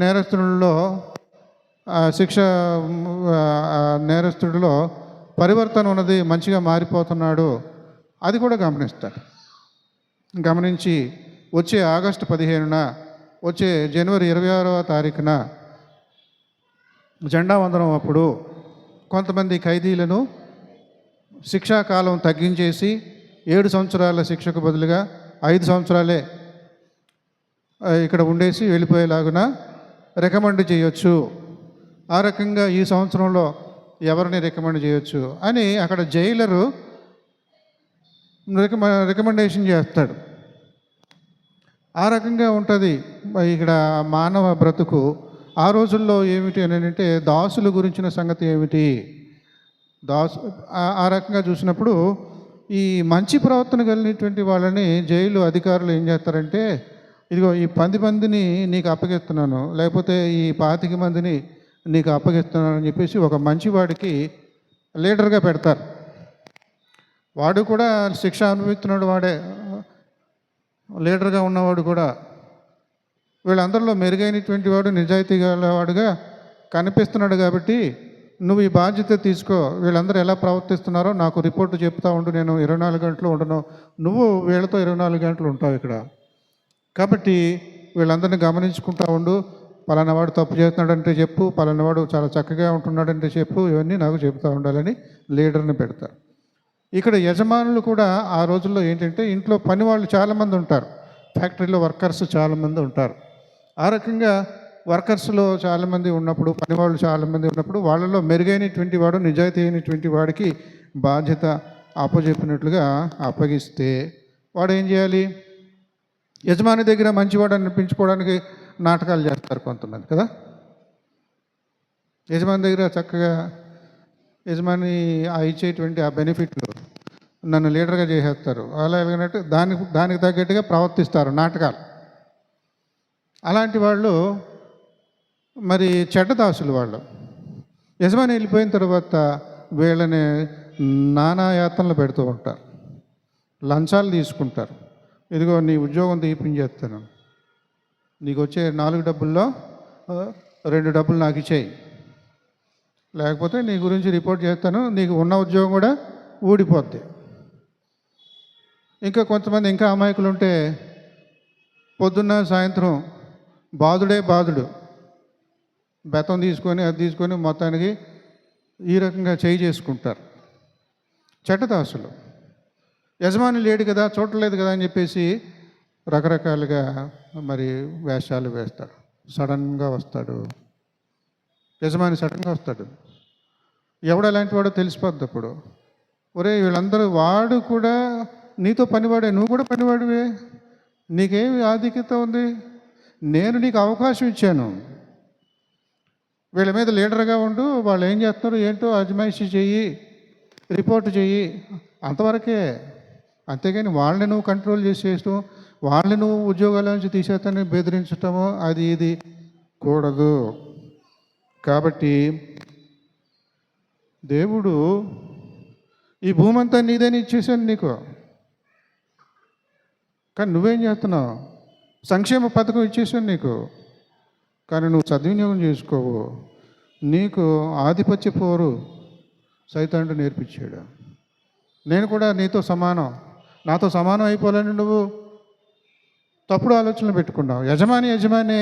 నేరస్తులలో శిక్ష నేరస్తుడిలో పరివర్తన ఉన్నది, మంచిగా మారిపోతున్నాడు, అది కూడా గమనిస్తాడు. గమనించి వచ్చే ఆగస్టు 15న, వచ్చే జనవరి 26వ తారీఖున జెండా వందనం అప్పుడు కొంతమంది ఖైదీలను శిక్షాకాలం తగ్గించేసి 7 సంవత్సరాల శిక్షకు బదులుగా 5 సంవత్సరాలే ఇక్కడ ఉండేసి వెళ్ళిపోయేలాగున రికమెండ్ చేయొచ్చు. ఆ రకంగా ఈ సంవత్సరంలో ఎవరిని రికమెండ్ చేయొచ్చు అని అక్కడ జైలరు రికమెండేషన్ చేస్తాడు. ఆ రకంగా ఉంటుంది ఇక్కడ మానవ బ్రతుకు. ఆ రోజుల్లో ఏమిటి అని అంటే, దాసుల గురించిన సంగతి ఏమిటి, ఆ రకంగా చూసినప్పుడు ఈ మంచి ప్రవర్తన కలిగినటువంటి వాళ్ళని జైలు అధికారులు ఏం చేస్తారంటే, ఇదిగో ఈ 10 మందిని నీకు అప్పగిస్తున్నాను, లేకపోతే ఈ 25 మందిని నీకు అప్పగిస్తున్నాను అని చెప్పేసి ఒక మంచివాడికి లీడర్గా పెడతారు. వాడు కూడా శిక్ష అనుభవిస్తున్నాడు, వాడే లీడర్గా ఉన్నవాడు కూడా. వీళ్ళందరిలో మెరుగైనటువంటి వాడు, నిజాయితీ గలవాడుగా కనిపిస్తున్నాడు. కాబట్టి నువ్వు ఈ బాధ్యత తీసుకో, వీళ్ళందరూ ఎలా ప్రవర్తిస్తున్నారో నాకు రిపోర్టు చెప్తా ఉండు, నేను 24 గంటలు ఉండను, నువ్వు వీళ్ళతో 24 గంటలు ఉంటావు ఇక్కడ. కాబట్టి వీళ్ళందరినీ గమనించుకుంటా ఉండు, పలానా వాడు తప్పు చేస్తున్నాడంటే చెప్పు, పలానా వాడు చాలా చక్కగా ఉంటున్నాడంటే చెప్పు, ఇవన్నీ నాకు చెప్తూ ఉండాలని లీడర్ని పెడతారు. ఇక్కడ యజమానులు కూడా ఆ రోజుల్లో ఏంటంటే, ఇంట్లో పని వాళ్ళు చాలామంది ఉంటారు, ఫ్యాక్టరీలో వర్కర్స్ చాలామంది ఉంటారు. ఆ రకంగా వర్కర్స్లో చాలామంది ఉన్నప్పుడు, పనివాళ్ళు చాలామంది ఉన్నప్పుడు, వాళ్ళలో మెరుగైనటువంటి వాడు, నిజాయితీ అయినటువంటి వాడికి బాధ్యత అప్పచెప్పినట్లుగా అప్పగిస్తే వాడు ఏం చేయాలి, యజమాని దగ్గర మంచివాడు అనిపించుకోవడానికి నాటకాలు చేస్తారు కొంతమంది కదా. యజమాని దగ్గర చక్కగా యజమాని ఇచ్చేటువంటి ఆ బెనిఫిట్లు నన్ను లీడర్గా చేసేస్తారు, అలా ఎలాగనంటే దానికి తగ్గట్టుగా ప్రవర్తిస్తారు, నాటకాలు. అలాంటి వాళ్ళు మరి చెడ్డ దాసులు. వాళ్ళు యజమాని వెళ్ళిపోయిన తర్వాత వీళ్ళని నానా యాతనలు పెడుతూ ఉంటారు, లంచాలు తీసుకుంటారు. ఇదిగో నీ ఉద్యోగం తీపించేస్తాను, నీకు వచ్చే 4 డబ్బుల్లో 2 డబ్బులు నాకు ఇచ్చేయి, లేకపోతే నీ గురించి రిపోర్ట్ చేస్తాను, నీకు ఉన్న ఉద్యోగం కూడా ఊడిపోద్ది. ఇంకా కొంతమంది ఇంకా అమాయకులు ఉంటే పొద్దున్న సాయంత్రం బాధుడు బెత్తం తీసుకొని అది తీసుకొని మొత్తానికి ఈ రకంగా చేయి చేసుకుంటారు చెడ్డదాసులు. యజమాని లేడు కదా, చూడలేదు కదా అని చెప్పేసి రకరకాలుగా మరి వేషాలు వేస్తారు. సడన్గా వస్తాడు యజమాని, సడన్గా వస్తాడు. ఎవడు అలాంటి వాడో తెలిసిపోద్ది. అప్పుడు ఒరే వీళ్ళందరూ, వాడు కూడా నీతో పనివాడే, నువ్వు కూడా పనివాడివే, నీకేమి ఆధిక్యత ఉంది, నేను నీకు అవకాశం ఇచ్చాను, వీళ్ళ మీద లీడర్గా ఉండు, వాళ్ళు ఏం చేస్తున్నారు ఏంటో అజమాయిషి చెయ్యి, రిపోర్ట్ చెయ్యి, అంతవరకే. అంతేగాని వాళ్ళని నువ్వు కంట్రోల్ చేసేయటం, వాళ్ళని నువ్వు ఉద్యోగాల నుంచి తీసేస్తానని బెదిరించటము, అది ఇది కూడదు. కాబట్టి దేవుడు ఈ భూమి అంతా నీదని ఇచ్చేసాను నీకు, కానీ నువ్వేం చేస్తున్నావు, సంక్షేమ పథకం ఇచ్చేసాను నీకు, కానీ నువ్వు సద్వినియోగం చేసుకోవు. నీకు ఆధిపత్య పోరు సైతానుడు నేర్పించాడు. నేను కూడా నీతో సమానం, నాతో సమానం అయిపోవాలని నువ్వు తప్పుడు ఆలోచనలు పెట్టుకున్నావు. యజమాని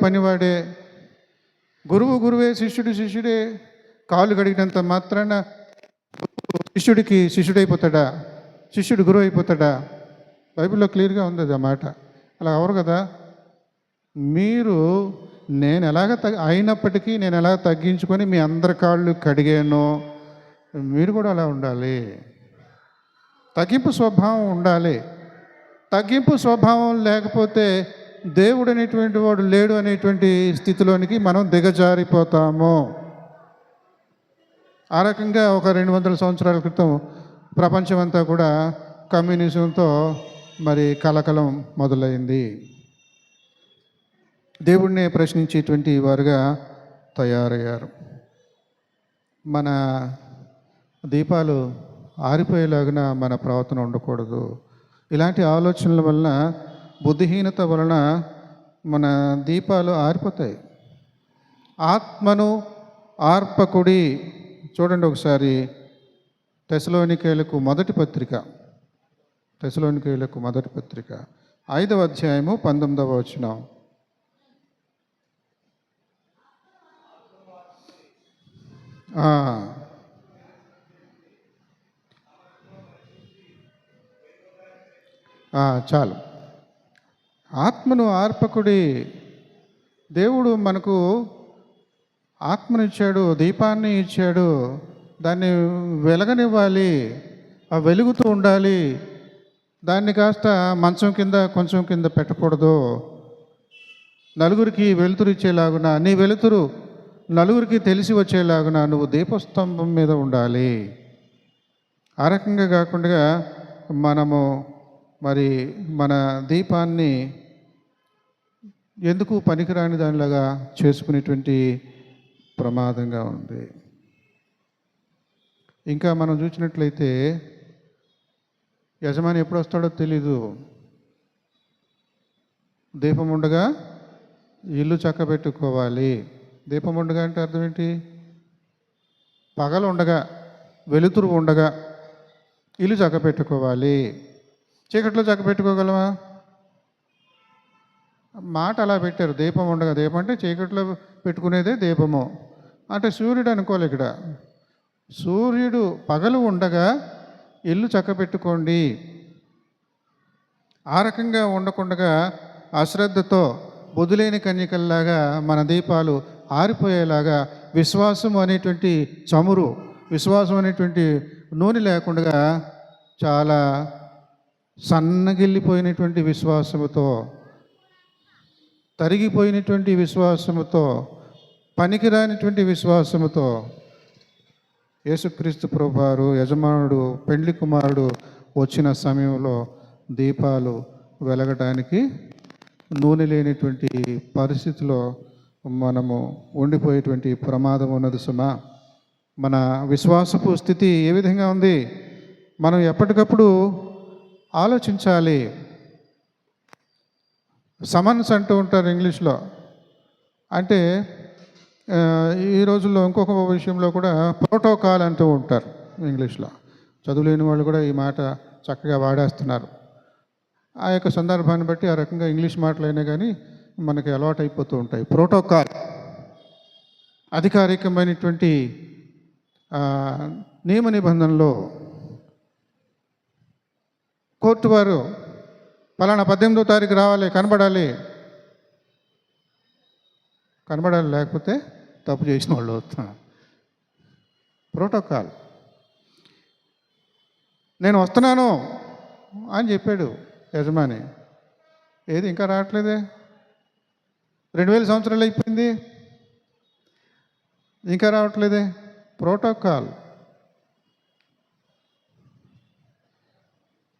పనివాడే, గురువు గురువే, శిష్యుడు శిష్యుడే. కాళ్ళు కడిగినంత మాత్రాన శిష్యుడికి శిష్యుడైపోతాడా? శిష్యుడు గురువు అయిపోతాడా? బైబిల్లో క్లియర్గా ఉంది అది ఆ మాట. అలా అవరు కదా. మీరు నేను ఎలాగ అయినప్పటికీ నేను ఎలాగ తగ్గించుకొని మీ అందరి కాళ్ళు కడిగానో మీరు కూడా అలా ఉండాలి. తగ్గింపు స్వభావం ఉండాలి. తగ్గింపు స్వభావం లేకపోతే దేవుడు అనేటువంటి వాడు లేడు అనేటువంటి స్థితిలోనికి మనం దిగజారిపోతాము. ఆ రకంగా ఒక 200 సంవత్సరాల క్రితం ప్రపంచమంతా కూడా కమ్యూనిజంతో మరి కలకలం మొదలైంది. దేవుడిని ప్రశ్నించేటువంటి వారుగా తయారయ్యారు. మన దీపాలు ఆరిపోయేలాగా మన ప్రవర్తన ఉండకూడదు. ఇలాంటి ఆలోచనల వలన, బుద్ధిహీనత వలన మన దీపాలు ఆరిపోతాయి. ఆత్మను ఆర్పకుడి. చూడండి ఒకసారి తెస్సలోనికీయులకు మొదటి పత్రిక, తెస్సలోనికీయులకు మొదటి పత్రిక 5వ అధ్యాయము 19వ వచనం. చాలు. ఆత్మను ఆర్పకుడి. దేవుడు మనకు ఆత్మనిచ్చాడు, దీపాన్ని ఇచ్చాడు. దాన్ని వెలగనివ్వాలి, ఆ వెలుగుతూ ఉండాలి. దాన్ని కాస్త మంచం కింద కొంచెం కింద పెట్టకూడదు. నలుగురికి వెలుతురు ఇచ్చేలాగున, నీ వెలుతురు నలుగురికి తెలిసి వచ్చేలాగున నువ్వు దీపస్తంభం మీద ఉండాలి. ఆ రకంగా కాకుండా మనము మరి మన దీపాన్ని ఎందుకు పనికిరాని దానిలాగా చేసుకునేటువంటి ప్రమాదంగా ఉంది. ఇంకా మనం చూసినట్లయితే యజమాని ఎప్పుడు వస్తాడో తెలీదు. దీపం ఉండగా ఇల్లు చక్కబెట్టుకోవాలి. దీపం ఉండగా అంటే అర్థం ఏంటి? పగలు ఉండగా, వెలుతురు ఉండగా ఇల్లు చక్కబెట్టుకోవాలి. చీకట్లో చక్కబెట్టుకోగలమా? మాట అలా పెట్టారు, దీపం ఉండగా. దీపం అంటే చీకట్లో పెట్టుకునేదే దీపము అంటే సూర్యుడు అనుకోవాలి ఇక్కడ. సూర్యుడు పగలు ఉండగా ఇల్లు చక్కబెట్టుకోండి. ఆ రకంగా ఉండకుండా అశ్రద్ధతో బుద్ధులేని కన్యకల్లాగా మన దీపాలు ఆరిపోయేలాగా, విశ్వాసం అనేటువంటి చమురు, విశ్వాసం అనేటువంటి నూనె లేకుండా చాలా సన్నగిల్లిపోయినటువంటి విశ్వాసముతో, తరిగిపోయినటువంటి విశ్వాసముతో, పనికిరానిటువంటి విశ్వాసముతో యేసుక్రీస్తు ప్రభువారు యజమానుడు, పెండ్లి కుమారుడు వచ్చిన సమయంలో దీపాలు వెలగడానికి నూనె లేనిటువంటి పరిస్థితిలో మనము ఉండిపోయేటువంటి ప్రమాదం ఉన్నది సుమా. మన విశ్వాసపు స్థితి ఏ విధంగా ఉంది? మనం ఎప్పటికప్పుడు ఆలోచించాలి. సమన్స్ అంటూ ఉంటారు ఇంగ్లీష్లో. అంటే ఈ రోజుల్లో ఇంకొక విషయంలో కూడా ప్రోటోకాల్ అంటూ ఉంటారు ఇంగ్లీష్లో. చదువులేని వాళ్ళు కూడా ఈ మాట చక్కగా వాడేస్తున్నారు. ఆ యొక్క సందర్భాన్ని బట్టి ఆ రకంగా ఇంగ్లీష్ మాటలైనా కానీ మనకి అలవాటు అయిపోతూ ఉంటాయి. ప్రోటోకాల్ అధికారికమైనటువంటి నియమ నిబంధనలో కోర్టు వారు పలానా 18వ తారీఖు రావాలి, కనబడాలి, లేకపోతే తప్పు చేసిన వాళ్ళు అవుతున్నారు. ప్రోటోకాల్. నేను వస్తున్నాను అని చెప్పాడు యజమాని. ఏది ఇంకా రావట్లేదే? 2000 సంవత్సరాలు అయిపోయింది, ఇంకా రావట్లేదే? ప్రోటోకాల్.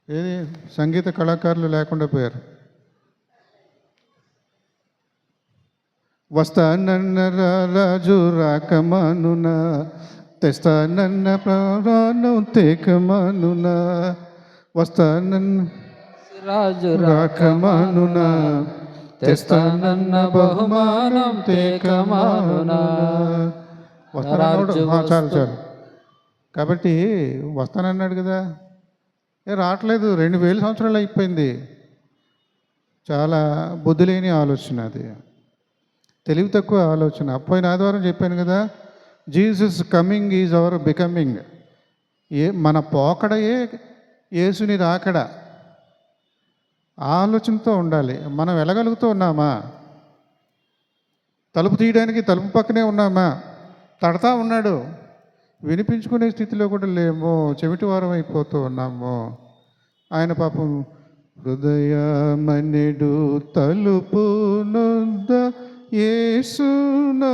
ఏది? సంగీత కళాకారులు లేకుండా పోయారు. వస్తానన్న రాజు రాకమానునా, తెస్తానన్న ప్రాణం తేకమానునా. వస్తానన్న రాజు రాకమానునా, తెస్తానన్న బహుమానం తేకమానునా. వస్తానన్నాడు. చాలు చాలు. కాబట్టి వస్తానన్నాడు కదా, రావట్లేదు. 2000 సంవత్సరాలు అయిపోయింది. చాలా బుద్ధి లేని ఆలోచన అది. తెలివి తక్కువ ఆలోచన. పోయిన ఆదివారం చెప్పాను కదా, Jesus coming is our becoming. మన పోకడయే యేసుని రాకడ. ఆలోచనతో ఉండాలి. మనం వెళ్ళగలుగుతూ ఉన్నామా? తలుపు తీయడానికి తలుపు పక్కనే ఉన్నామా? తడతా ఉన్నాడు, వినిపించుకునే స్థితిలో కూడా లేము, చెవిటివారం అయిపోతూ ఉన్నాము. ఆయన పాపం హృదయమనెడు తలుపు నొద్ద యేసునాథుడు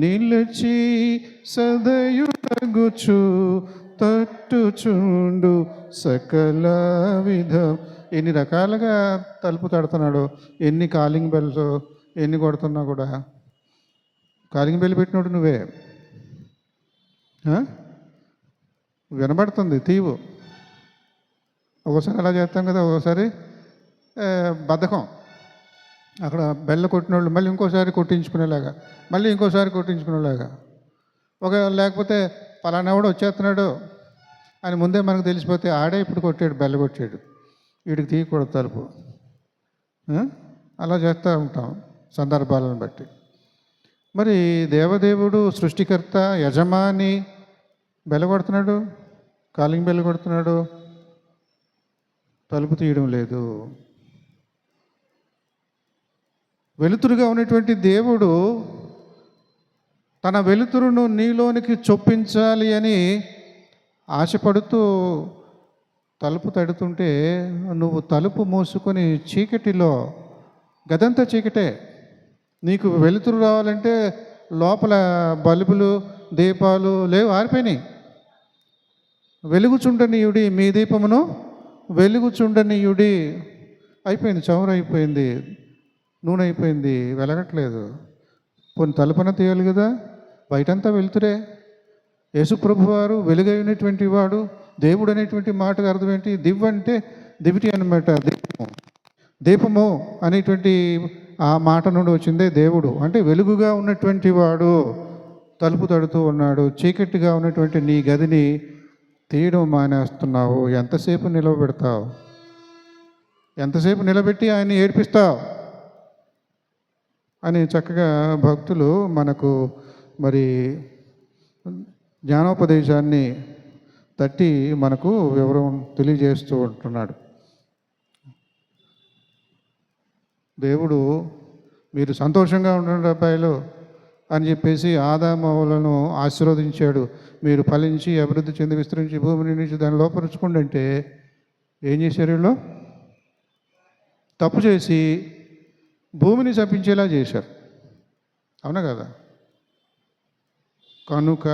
నిలిచి సదయుడగుచు తట్టుచుండు సకల విధం. ఎన్ని రకాలుగా తలుపు తడుతున్నాడు, ఎన్ని కాలింగ్ బెల్స్ ఎన్ని కొడుతున్నా కూడా. కాలింగ్ బెల్ పెట్టినోడు నువ్వే, వినబడుతుంది తీవు. ఒకసారి అలా చేస్తాం కదా, ఒకసారి బద్ధకం. అక్కడ బెల్ల కొట్టినోళ్ళు మళ్ళీ ఇంకోసారి కొట్టించుకునేలాగా, మళ్ళీ ఇంకోసారి కొట్టించుకునేలాగా. లేకపోతే పలానావాడు వచ్చేస్తున్నాడు అని ముందే మనకు తెలిసిపోతే ఆడే ఇప్పుడు కొట్టాడు, బెల్ల కొట్టాడు, వీడికి తీయకూడదు తలుపు. అలా చేస్తూ ఉంటాం సందర్భాలను బట్టి. మరి దేవదేవుడు సృష్టికర్త యజమాని బెల్ల కొడుతున్నాడు, కాలింగ్ బెల్ల కొడుతున్నాడు, తలుపు తీయడం లేదు. వెలుతురుగా ఉన్నటువంటి దేవుడు తన వెలుతురును నీలోనికి చొప్పించాలి అని ఆశపడుతూ తలుపు తడుతుంటే, నువ్వు తలుపు మూసుకొని చీకటిలో, గదంతా చీకటే, నీకు వెలుతురు రావాలంటే లోపల బల్బులు దీపాలు లేవు, ఆరిపోయినాయి. వెలుగుచుండనీయుడి మీ దీపమును వెలుగుచుండనీయుడి. అయిపోయింది, చమురు అయిపోయింది, నూనె అయిపోయింది, వెలగట్లేదు. కొన్ని తలుపున తీయాలి కదా, బయటంతా వెలుతురే. యేసుప్రభు వారు వెలుగైనటువంటి వాడు, దేవుడు అనేటువంటి మాటకు అర్థం ఏంటి? దివ్ అంటే దివిటి అనమాట, దీపము. దీపము అనేటువంటి ఆ మాట నుండి వచ్చిందే దేవుడు. అంటే వెలుగుగా ఉన్నటువంటి వాడు తలుపు తడుతూ ఉన్నాడు. చీకటిగా ఉన్నటువంటి నీ గదిని తీయడం మానేస్తున్నావు. ఎంతసేపు నిలబెడతావు? ఎంతసేపు నిలబెట్టి ఆయన్ని ఏడిపిస్తావు అని చక్కగా భక్తులు మనకు మరి జ్ఞానోపదేశాన్ని తట్టి మనకు వివరం తెలియజేస్తూ ఉంటున్నాడు. దేవుడు మీరు సంతోషంగా ఉండండి అబ్బాయిలు అని చెప్పేసి ఆదాము హవ్వలను ఆశీర్వదించాడు. మీరు ఫలించి అభివృద్ధి చెంది విస్తరించి భూమిని నుంచి దాన్ని లోపరుచుకోండి అంటే ఏం చేశారు? వీళ్ళు తప్పు చేసి భూమిని చంపించేలా చేశారు. అవునా కదా? కనుక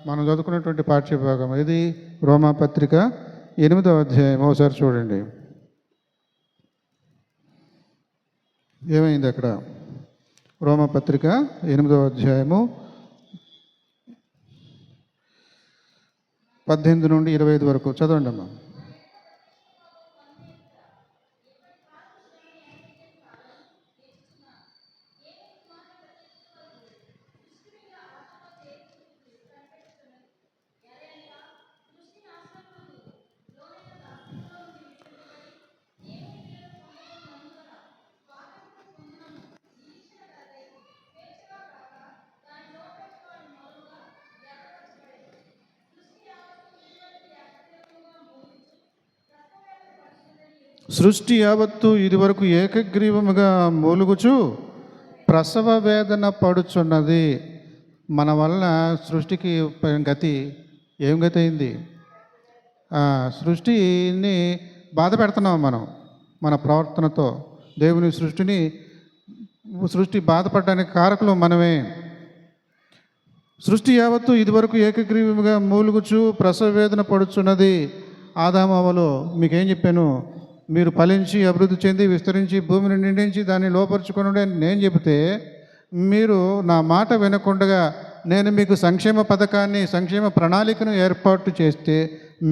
మనం చదువుకున్నటువంటి పాఠ్యభాగం ఇది రోమాపత్రిక 8వ అధ్యాయం. ఒకసారి చూడండి ఏమైంది అక్కడ. రోమాపత్రిక 8వ అధ్యాయము 18 నుండి 25 వరకు చదవండి అమ్మా. సృష్టి యావత్తు ఇది వరకు ఏకగ్రీవముగా మూలుగుచు ప్రసవ వేదన పడుచున్నది. మన వలన సృష్టికి గతి ఏం గతి అయింది? సృష్టిని బాధ పెడుతున్నాం మనం మన ప్రవర్తనతో. దేవుని సృష్టి బాధపడడానికి కారకులు మనమే. సృష్టి యావత్తు ఇదివరకు ఏకగ్రీవముగా మూలుగుచు ప్రసవ వేదన పడుచున్నది. ఆదాము హవ్వలు మీకేం చెప్పాను? మీరు ఫలించి అభివృద్ధి చెంది విస్తరించి భూమిని నిండించి దాన్ని లోపరుచుకుని నేను చెబితే మీరు నా మాట వినకుండా నేను మీకు సంక్షేమ పథకాన్ని, సంక్షేమ ప్రణాళికను ఏర్పాటు చేస్తే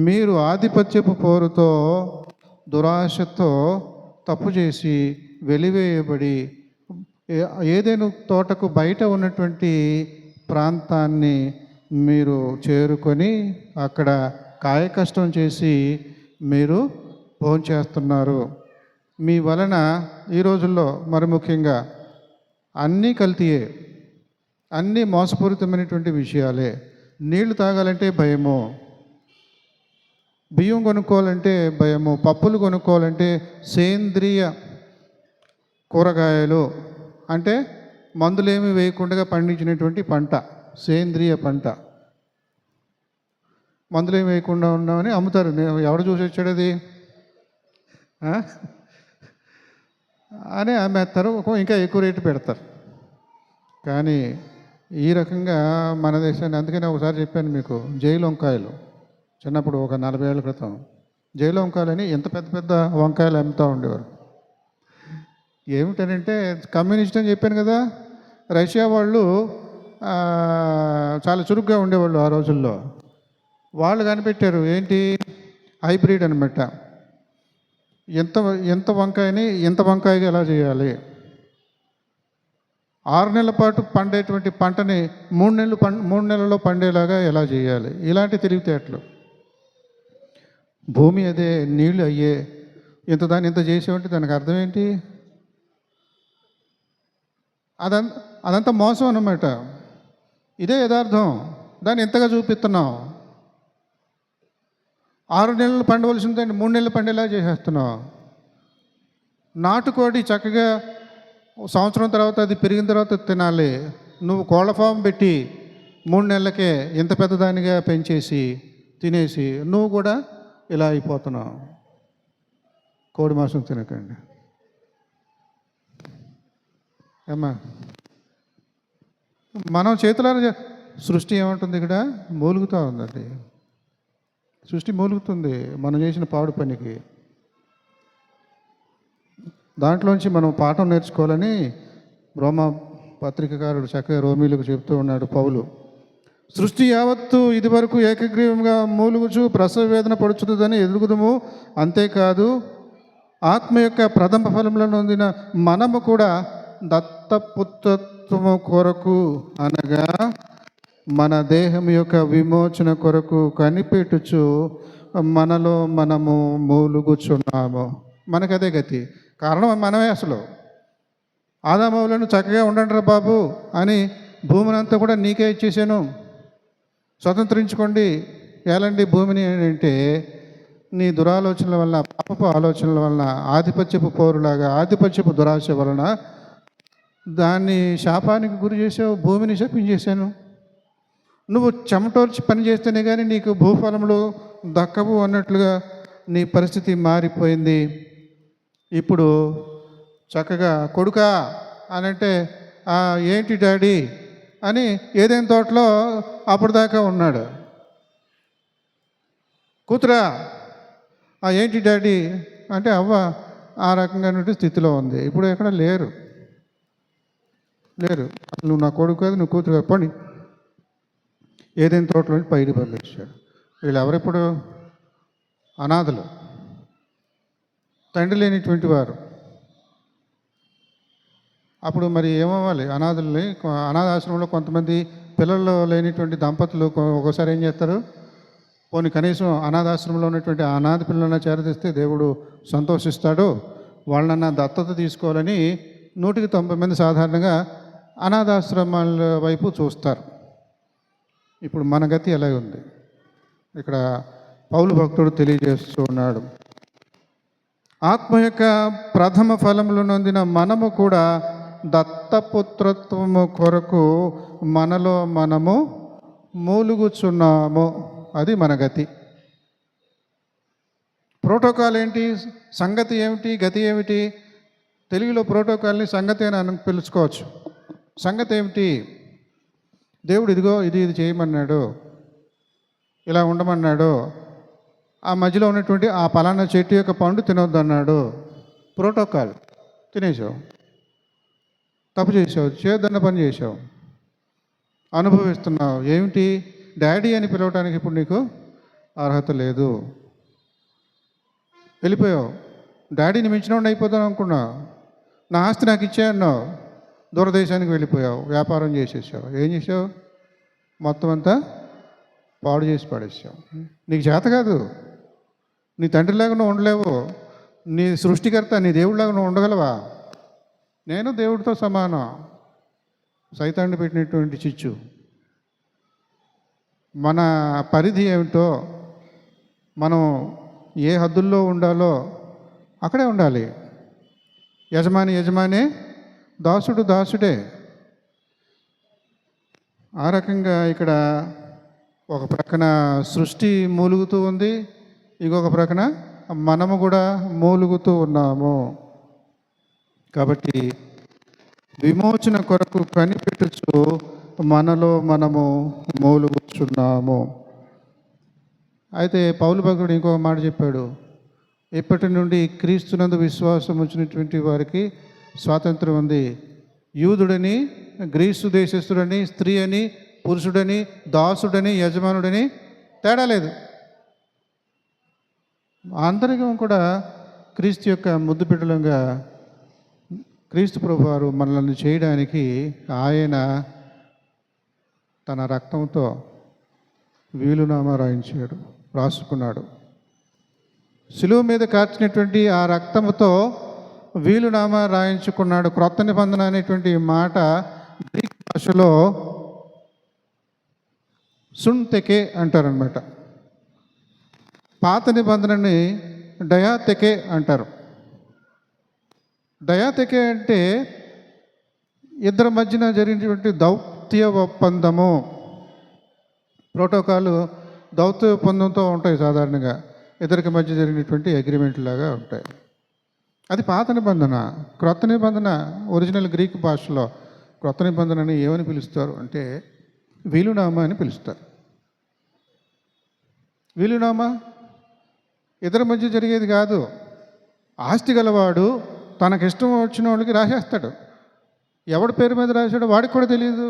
మీరు ఆధిపత్యపు పోరుతో దురాశతో తప్పు చేసి వెలివేయబడి ఏదైనా తోటకు బయట ఉన్నటువంటి ప్రాంతాన్ని మీరు చేరుకొని అక్కడ కాయకష్టం చేసి మీరు భోంచేస్తున్నారు. మీ వలన ఈ రోజుల్లో మరి ముఖ్యంగా అన్నీ కల్తీయే, అన్నీ మోసపూరితమైనటువంటి విషయాలే. నీళ్లు తాగాలంటే భయము, బియ్యం కొనుక్కోవాలంటే భయము, పప్పులు కొనుక్కోవాలంటే సేంద్రియ కూరగాయలు అంటే మందులేమి వేయకుండా పండించినటువంటి పంట, సేంద్రియ పంట. మందులేమి వేయకుండా ఉన్నామని అమ్ముతారు. ఎవడు చూసి వచ్చాడు అది అని అమ్మేస్తారు, ఇంకా ఎక్కువ రేటు పెడతారు. కానీ ఈ రకంగా మన దేశాన్ని, అందుకనే ఒకసారి చెప్పాను మీకు, జైలు వంకాయలు, చిన్నప్పుడు ఒక 40 ఏళ్ల క్రితం జైలు వంకాయలని ఎంత పెద్ద పెద్ద వంకాయలు అమ్ముతూ ఉండేవారు. ఏమిటనంటే కమ్యూనిస్ట్ అని చెప్పాను కదా, రష్యా వాళ్ళు చాలా చురుగ్గా ఉండేవాళ్ళు ఆ రోజుల్లో. వాళ్ళు కనిపెట్టారు ఏంటి, హైబ్రిడ్ అనమాట. ఎంత వంకాయని ఎంత వంకాయగా ఎలా చేయాలి, 6 నెలల పాటు పండేటువంటి పంటని 3 నెలల్లో పండేలాగా ఎలా చేయాలి, ఇలాంటి తెలివితేటలు. భూమి అదే, నీళ్ళు అయ్యే, దాన్ని ఇంత చేసేవంటే దానికి అర్థం ఏంటి? అదంతా మోసం అన్నమాట. ఇదే యథార్థం, దాన్ని ఎంతగా చూపిస్తున్నాం. 6 నెలలు పండవలసిన దాన్ని 3 నెలలు పండేలా చేసేస్తున్నాం. నాటుకోడి చక్కగా సంవత్సరం తర్వాత అది పెరిగిన తర్వాత తినాలి. నువ్వు కోళ్ళ ఫామ్ పెట్టి 3 నెలలకే ఇంత పెద్దదానిగా పెంచేసి తినేసి నువ్వు కూడా ఇలా అయిపోతున్నావు. కోడి మాంసం తినకండి అమ్మా. మనం చేతులారా సృష్టి ఏమంటుంది, ఇక్కడ మూలుగుతూ ఉందండి. సృష్టి మూలుగుతుంది మనం చేసిన పాడు పనికి. దాంట్లోంచి మనం పాఠం నేర్చుకోవాలని రోమా పత్రికకారుడు చక్కగా రోమీలకు చెప్తూ ఉన్నాడు పౌలు. సృష్టి యావత్తు ఇది వరకు ఏకగ్రీవంగా మూలుగుచు ప్రసవ వేదన పడుచుతుందని ఎదుగుదము. అంతేకాదు ఆత్మ యొక్క ప్రథమ ఫలములను పొందిన మనము కూడా దత్తపుత్రత్వము కొరకు, అనగా మన దేహం యొక్క విమోచన కొరకు కనిపెట్టుచు మనలో మనము మూలుగుచున్నాము. మనకదే గతి, కారణం మనమే. అసలు ఆదామవులను చక్కగా ఉండండిరా బాబు అని భూమిని అంతా కూడా నీకే ఇచ్చేసాను, స్వతంత్రించుకోండి, ఏలండి భూమిని అంటే నీ దురాలోచనల వలన, పాపపు ఆలోచనల వలన, ఆధిపత్యపు పోరులాగా ఆధిపత్యపు దురాశ వలన దాన్ని శాపానికి గురి చేసావు, భూమిని శపించేశాను. నువ్వు చెమటోర్చి పని చేస్తేనే కానీ నీకు భూఫలములు దక్కవు అన్నట్లుగా నీ పరిస్థితి మారిపోయింది. ఇప్పుడు చక్కగా కొడుకా అనంటే ఏంటి డాడీ అని ఏదైనా తోటలో అప్పటిదాకా ఉన్నాడు. కూతురా ఏంటి డాడీ అంటే అవ్వ ఆ రకంగా స్థితిలో ఉంది. ఇప్పుడు ఎక్కడ లేరు. నువ్వు నా కొడుకు కాదు, నువ్వు కూతురు కాదు, పని ఏదైనా తోటలో పైకి పంపించాడు. వీళ్ళు ఎవరెప్పుడు అనాథలు, తండ్రి లేనిటువంటి వారు. అప్పుడు మరి ఏమవ్వాలి? అనాథుల్ని, అనాథాశ్రమంలో కొంతమంది పిల్లలు లేనిటువంటి దంపతులు ఒకసారి ఏం చేస్తారు, పోనీ కనీసం అనాథాశ్రమంలో ఉన్నటువంటి అనాథ పిల్లలను చేరదీస్తే దేవుడు సంతోషిస్తాడు, వాళ్ళన్న దత్తత తీసుకోవాలని 190 మంది సాధారణంగా అనాథాశ్రమాల వైపు చూస్తారు. ఇప్పుడు మన గతి ఎలా ఉంది? ఇక్కడ పౌలు భక్తుడు తెలియజేస్తూ ఉన్నాడు, ఆత్మ యొక్క ప్రథమ ఫలములు నొందిన మనము కూడా దత్తపుత్రత్వము కొరకు మనలో మనము మూలుగుచున్నాము. అది మన గతి. ప్రోటోకాల్ ఏంటి, సంగతి ఏమిటి, గతి ఏమిటి? తెలుగులో ప్రోటోకాల్ని సంగతి అని పిలుచుకోవచ్చు. సంగతి ఏమిటి? దేవుడు ఇదిగో ఇది చేయమన్నాడు, ఇలా ఉండమన్నాడు, ఆ మధ్యలో ఉన్నటువంటి ఆ పలానా చెట్టు యొక్క పండు తినొద్దు అన్నాడు. ప్రోటోకాల్. తినేసావు, తప్పు చేసావు, చేయొద్దన్న పని చేసావు, అనుభవిస్తున్నావు. ఏమిటి? డాడీ అని పిలవటానికి ఇప్పుడు నీకు అర్హత లేదు. వెళ్ళిపోయావు. డాడీని మించినోడిని అయిపోతాను అనుకున్నావు. నా ఆస్తి నాకు ఇచ్చేయన్నావు, దూరదేశానికి వెళ్ళిపోయావు, వ్యాపారం చేసేసావు. ఏం చేసావు? మొత్తం అంతా పాడు చేసి పడేసావు. నీకు చేత కాదు, నీ తండ్రిలాగా నువ్వు ఉండలేవు, నీ సృష్టికర్త నీ దేవుడిలాగా నువ్వు ఉండగలవా? నేను దేవుడితో సమానం. సైతాన్ని పెట్టినటువంటి చిచ్చు. మన పరిధి ఏమిటో, మనం ఏ హద్దుల్లో ఉండాలో అక్కడే ఉండాలి. యజమాని యజమానే, దాసుడు దాసుడే. ఆ రకంగా ఇక్కడ ఒక ప్రక్కన సృష్టి మూలుగుతూ ఉంది, ఇంకొక ప్రక్కన మనము కూడా మూలుగుతూ ఉన్నాము. కాబట్టి విమోచన కొరకు కనిపెట్టుచు మనలో మనము మూలుగుచున్నాము. అయితే పౌలు భక్తుడు ఇంకొక మాట చెప్పాడు, ఇప్పటి నుండి క్రీస్తునందు విశ్వాసం ఉంచినటువంటి వారికి స్వాతంత్రం ఉంది. యూదుడని, గ్రీసు దేశస్థుడని, స్త్రీ అని, పురుషుడని, దాసుడని, యజమానుడని తేడా లేదు. అందరికీ కూడా క్రీస్తు యొక్క ముద్దు బిడ్డలంగా క్రీస్తు ప్రభువారు మనల్ని చేయడానికి ఆయన తన రక్తంతో వీలునామా రాసుకున్నాడు. శిలువ మీద కార్చినటువంటి ఆ రక్తముతో వీలునామా రాయించుకున్నాడు. క్రొత్త నిబంధన అనేటువంటి మాట గ్రీక్ భాషలో సున్తెకే అంటారనమాట. పాత నిబంధనని డయాతెకే అంటారు. డయాతెకే అంటే ఇద్దరి మధ్యన జరిగినటువంటి దౌత్య ఒప్పందము. ప్రోటోకాల్ దౌత్య ఒప్పందంతో ఉంటాయి సాధారణంగా, ఇద్దరికి మధ్య జరిగినటువంటి అగ్రిమెంట్ లాగా ఉంటాయి. అది పాత నిబంధన. క్రొత్త నిబంధన ఒరిజినల్ గ్రీక్ భాషలో క్రొత్త నిబంధనని ఏమని పిలుస్తారు అంటే వీలునామా అని పిలుస్తారు. వీలునామా ఇద్దరి మధ్య జరిగేది కాదు. ఆస్తి గలవాడు తనకిష్టం వచ్చిన వాళ్ళకి రాసేస్తాడు. ఎవడి పేరు మీద రాశాడో వాడికి కూడా తెలియదు.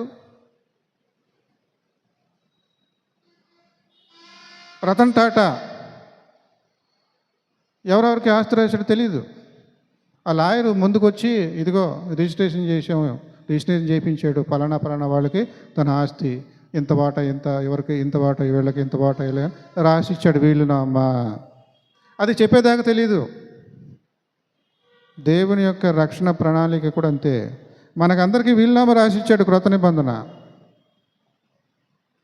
రతన్ టాటా ఎవరెవరికి ఆస్తి రాశాడో తెలియదు. ఆ లాయరు ముందుకొచ్చి ఇదిగో రిజిస్ట్రేషన్ చేయించాడు, ఫలానా వాళ్ళకి తన ఆస్తి ఇంత వాటా, ఇంత ఎవరికి ఇంత వాటా, వీళ్ళకి ఇంత వాటా, ఇలా రాసి ఇచ్చాడు వీలునామా. అది చెప్పేదాకా తెలియదు. దేవుని యొక్క రక్షణ ప్రణాళిక కూడా అంతే. మనకందరికీ వీలునామా రాసి ఇచ్చాడు క్రొత్త నిబంధన.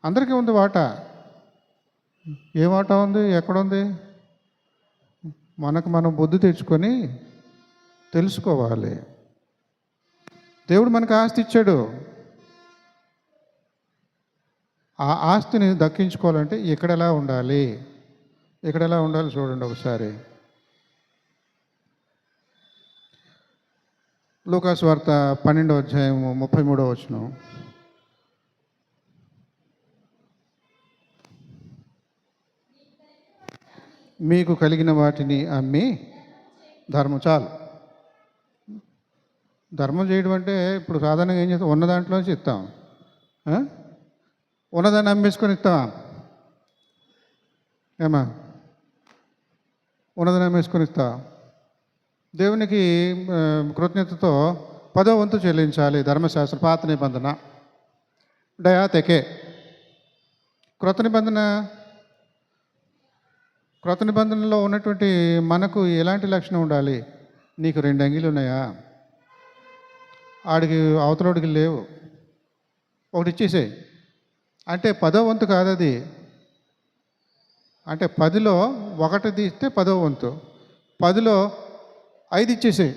అందరికీ ఉంది వాటా. ఏ వాటా ఉంది, ఎక్కడుంది? మనకు మనం బుద్ధి తెచ్చుకొని తెలుసుకోవాలి. దేవుడు మనకు ఆస్తి ఇచ్చాడు. ఆ ఆస్తిని దక్కించుకోవాలంటే ఇక్కడ ఎలా ఉండాలి చూడండి ఒకసారి. లూకాసు వార్త 12వ అధ్యాయము 33వ వచనం. మీకు కలిగిన వాటిని అమ్మి చాలు. ధర్మం చేయడం అంటే ఇప్పుడు సాధారణంగా ఏం చేస్తాం, ఉన్న దాంట్లోంచి ఇస్తాం. ఉన్నదాన్ని అమ్మేసుకొని ఇస్తావా? ఏమా ఉన్నదాన్ని అమ్మేసుకొని ఇస్తావా? దేవునికి కృతజ్ఞతతో 10వ వంతు చెల్లించాలి. ధర్మశాస్త్రం పాత నిబంధన డయాతెకే. క్రొత్త నిబంధనలో ఉన్నటువంటి మనకు ఎలాంటి లక్షణం ఉండాలి? నీకు 2 అంగీలు ఉన్నాయా? ఆడికి అవతలోడికి లేవు, ఒకటి ఇచ్చేసేయి అంటే 10వ వంతు కాదు అది. అంటే 10లో 1 తీస్తే 10వ వంతు. 10లో 5 ఇచ్చేసేయి,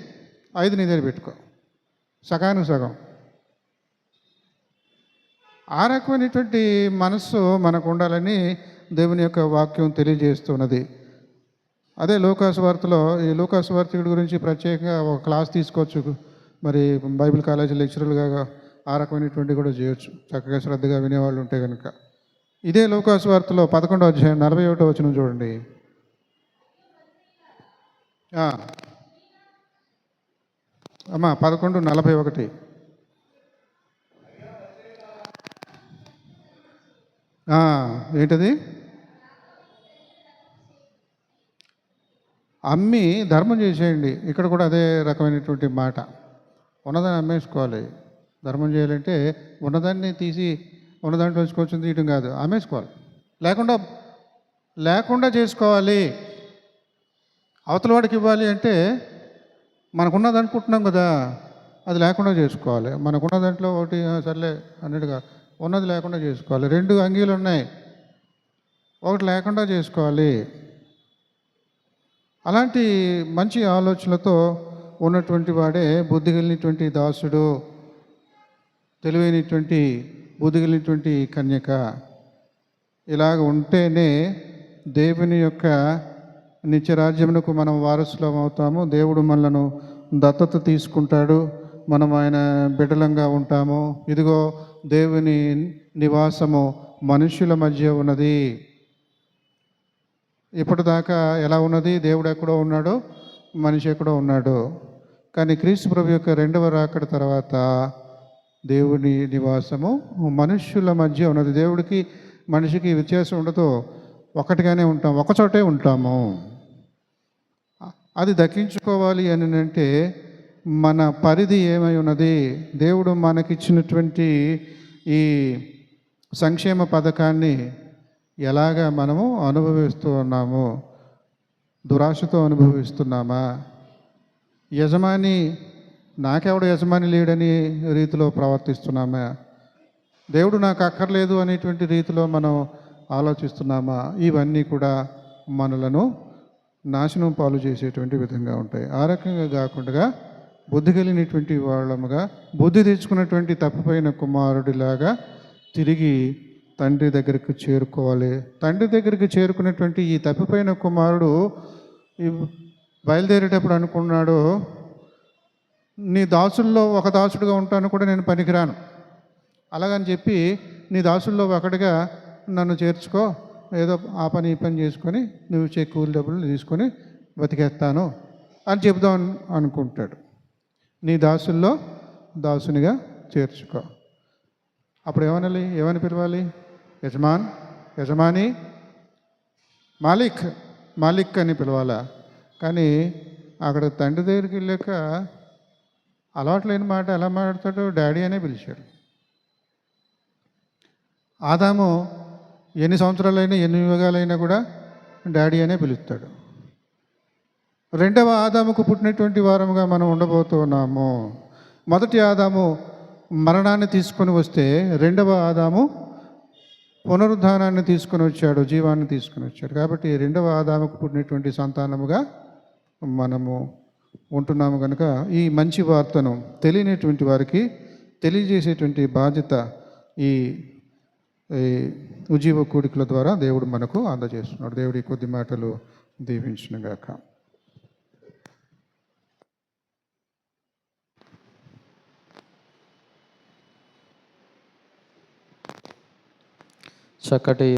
5 నీ దగ్గర పెట్టుకో, సగానికి సగం. ఆ రకమైనటువంటి మనస్సు మనకు ఉండాలని దేవుని యొక్క వాక్యం తెలియజేస్తున్నది. అదే లూకాసు వార్తలో, ఈ లూకాసు వార్తికుడి గురించి ప్రత్యేకంగా ఒక క్లాస్ తీసుకోవచ్చు. మరి బైబిల్ కాలేజీ లెక్చరర్లుగా ఆ రకమైనటువంటి కూడా చేయొచ్చు, చక్కగా శ్రద్ధగా వినేవాళ్ళు ఉంటే కనుక. ఇదే లూకాసు వార్తలో 11వ అధ్యాయం 41వ వచనం చూడండి. అమ్మా 11:41. ఏంటది? అమ్మి ధర్మం చేసేయండి. ఇక్కడ కూడా అదే రకమైనటువంటి మాట. ఉన్నదాన్ని అమ్మేసుకోవాలి. ధర్మం చేయాలంటే ఉన్నదాన్ని తీసి ఉన్నదాంట్లో వచ్చుకోవచ్చు తీయడం కాదు, అమ్మేసుకోవాలి. లేకుండా చేసుకోవాలి. అవతల వాడికి ఇవ్వాలి అంటే మనకున్నది అనుకుంటున్నాం కదా, అది లేకుండా చేసుకోవాలి. మనకున్న దాంట్లో ఒకటి సర్లే అన్నట్టుగా ఉన్నది లేకుండా చేసుకోవాలి. 2 అంగీలు ఉన్నాయి, ఒకటి లేకుండా చేసుకోవాలి. అలాంటి మంచి ఆలోచనలతో ఉన్నటువంటి వాడే బుద్ధి కలిగినటువంటి దాసుడు, తెలివైనటువంటి బుద్ధి కలిగినటువంటి కన్యక. ఇలాగ ఉంటేనే దేవుని యొక్క నిత్యరాజ్యమునకు మనం వారసులం అవుతాము. దేవుడు మనలను దత్తత తీసుకుంటాడు, మనం ఆయన బిడ్డలంగా ఉంటాము. ఇదిగో దేవుని నివాసము మనుష్యుల మధ్య ఉన్నది. ఇప్పటిదాకా ఎలా ఉన్నది? దేవుడు ఎక్కడో ఉన్నాడు, మనిషి ఎక్కడో ఉన్నాడు. కానీ క్రీస్తు ప్రభు యొక్క 2వ రాకడ తర్వాత దేవుని నివాసము మనుష్యుల మధ్య ఉన్నది. దేవుడికి మనిషికి వ్యత్యాసం ఉండదు, ఒకటిగానే ఉంటాం, ఒకచోటే ఉంటాము. అది దక్కించుకోవాలి అని అంటే మన పరిధి ఏమై ఉన్నది? దేవుడు మనకిచ్చినటువంటి ఈ సంక్షేమ పథకాన్ని ఎలాగా మనము అనుభవిస్తూ ఉన్నాము? దురాశతో అనుభవిస్తున్నామా? యజమాని నాకెవడు యజమాని లేడని రీతిలో ప్రవర్తిస్తున్నామా? దేవుడు నాకు అక్కర్లేదు అనేటువంటి రీతిలో మనం ఆలోచిస్తున్నామా? ఇవన్నీ కూడా మనలను నాశనం పాలు చేసేటువంటి విధంగా ఉంటాయి. ఆ రకంగా కాకుండా బుద్ధి కలిగినటువంటి వాళ్ళముగా, బుద్ధి తెచ్చుకున్నటువంటి తప్పిపోయిన కుమారుడిలాగా తిరిగి తండ్రి దగ్గరికి చేరుకోవాలి. తండ్రి దగ్గరికి చేరుకున్నటువంటి ఈ తప్పిపోయిన కుమారుడు బయలుదేరేటప్పుడు అనుకున్నాడు, నీ దాసుల్లో ఒక దాసుడుగా ఉంటాను కూడా నేను పనికిరాను, అలాగని చెప్పి నీ దాసుల్లో ఒకటిగా నన్ను చేర్చుకో, ఏదో ఆ పని ఈ పని చేసుకొని నువ్వు ఇచ్చే కూలి డబ్బులు తీసుకొని బతికేస్తాను అని చెబుదాం అనుకుంటాడు. నీ దాసుల్లో దాసునిగా చేర్చుకో. అప్పుడు ఏమని పిలవాలి? యజమాన్, యజమాని, మాలిక్, మాలిక్ అని పిలవాలా? కానీ అక్కడ తండ్రి దగ్గరికి వెళ్ళాక అలవాటు లేని మాట ఎలా మాట్లాడతాడు? డాడీ అనే పిలిచాడు. ఆదాము ఎన్ని సంవత్సరాలైనా, ఎన్ని యుగాలైనా కూడా డాడీ అనే పిలుస్తాడు. 2వ ఆదాముకు పుట్టినటువంటి వారముగా మనం ఉండబోతున్నాము. మొదటి ఆదాము మరణాన్ని తీసుకొని వస్తే 2వ ఆదాము పునరుద్ధానాన్ని తీసుకొని వచ్చాడు, జీవాన్ని తీసుకొని వచ్చాడు. కాబట్టి 2వ ఆదాముకు పుట్టినటువంటి సంతానముగా మనము ఉంటున్నాము. కనుక ఈ మంచి వార్తను తెలియనటువంటి వారికి తెలియజేసేటువంటి బాధ్యత ఈ ఉజ్జీవ కూడికల ద్వారా దేవుడు మనకు అందజేస్తున్నాడు. దేవుడి కొద్ది మాటలు దీవించునుగాక. చక్కటి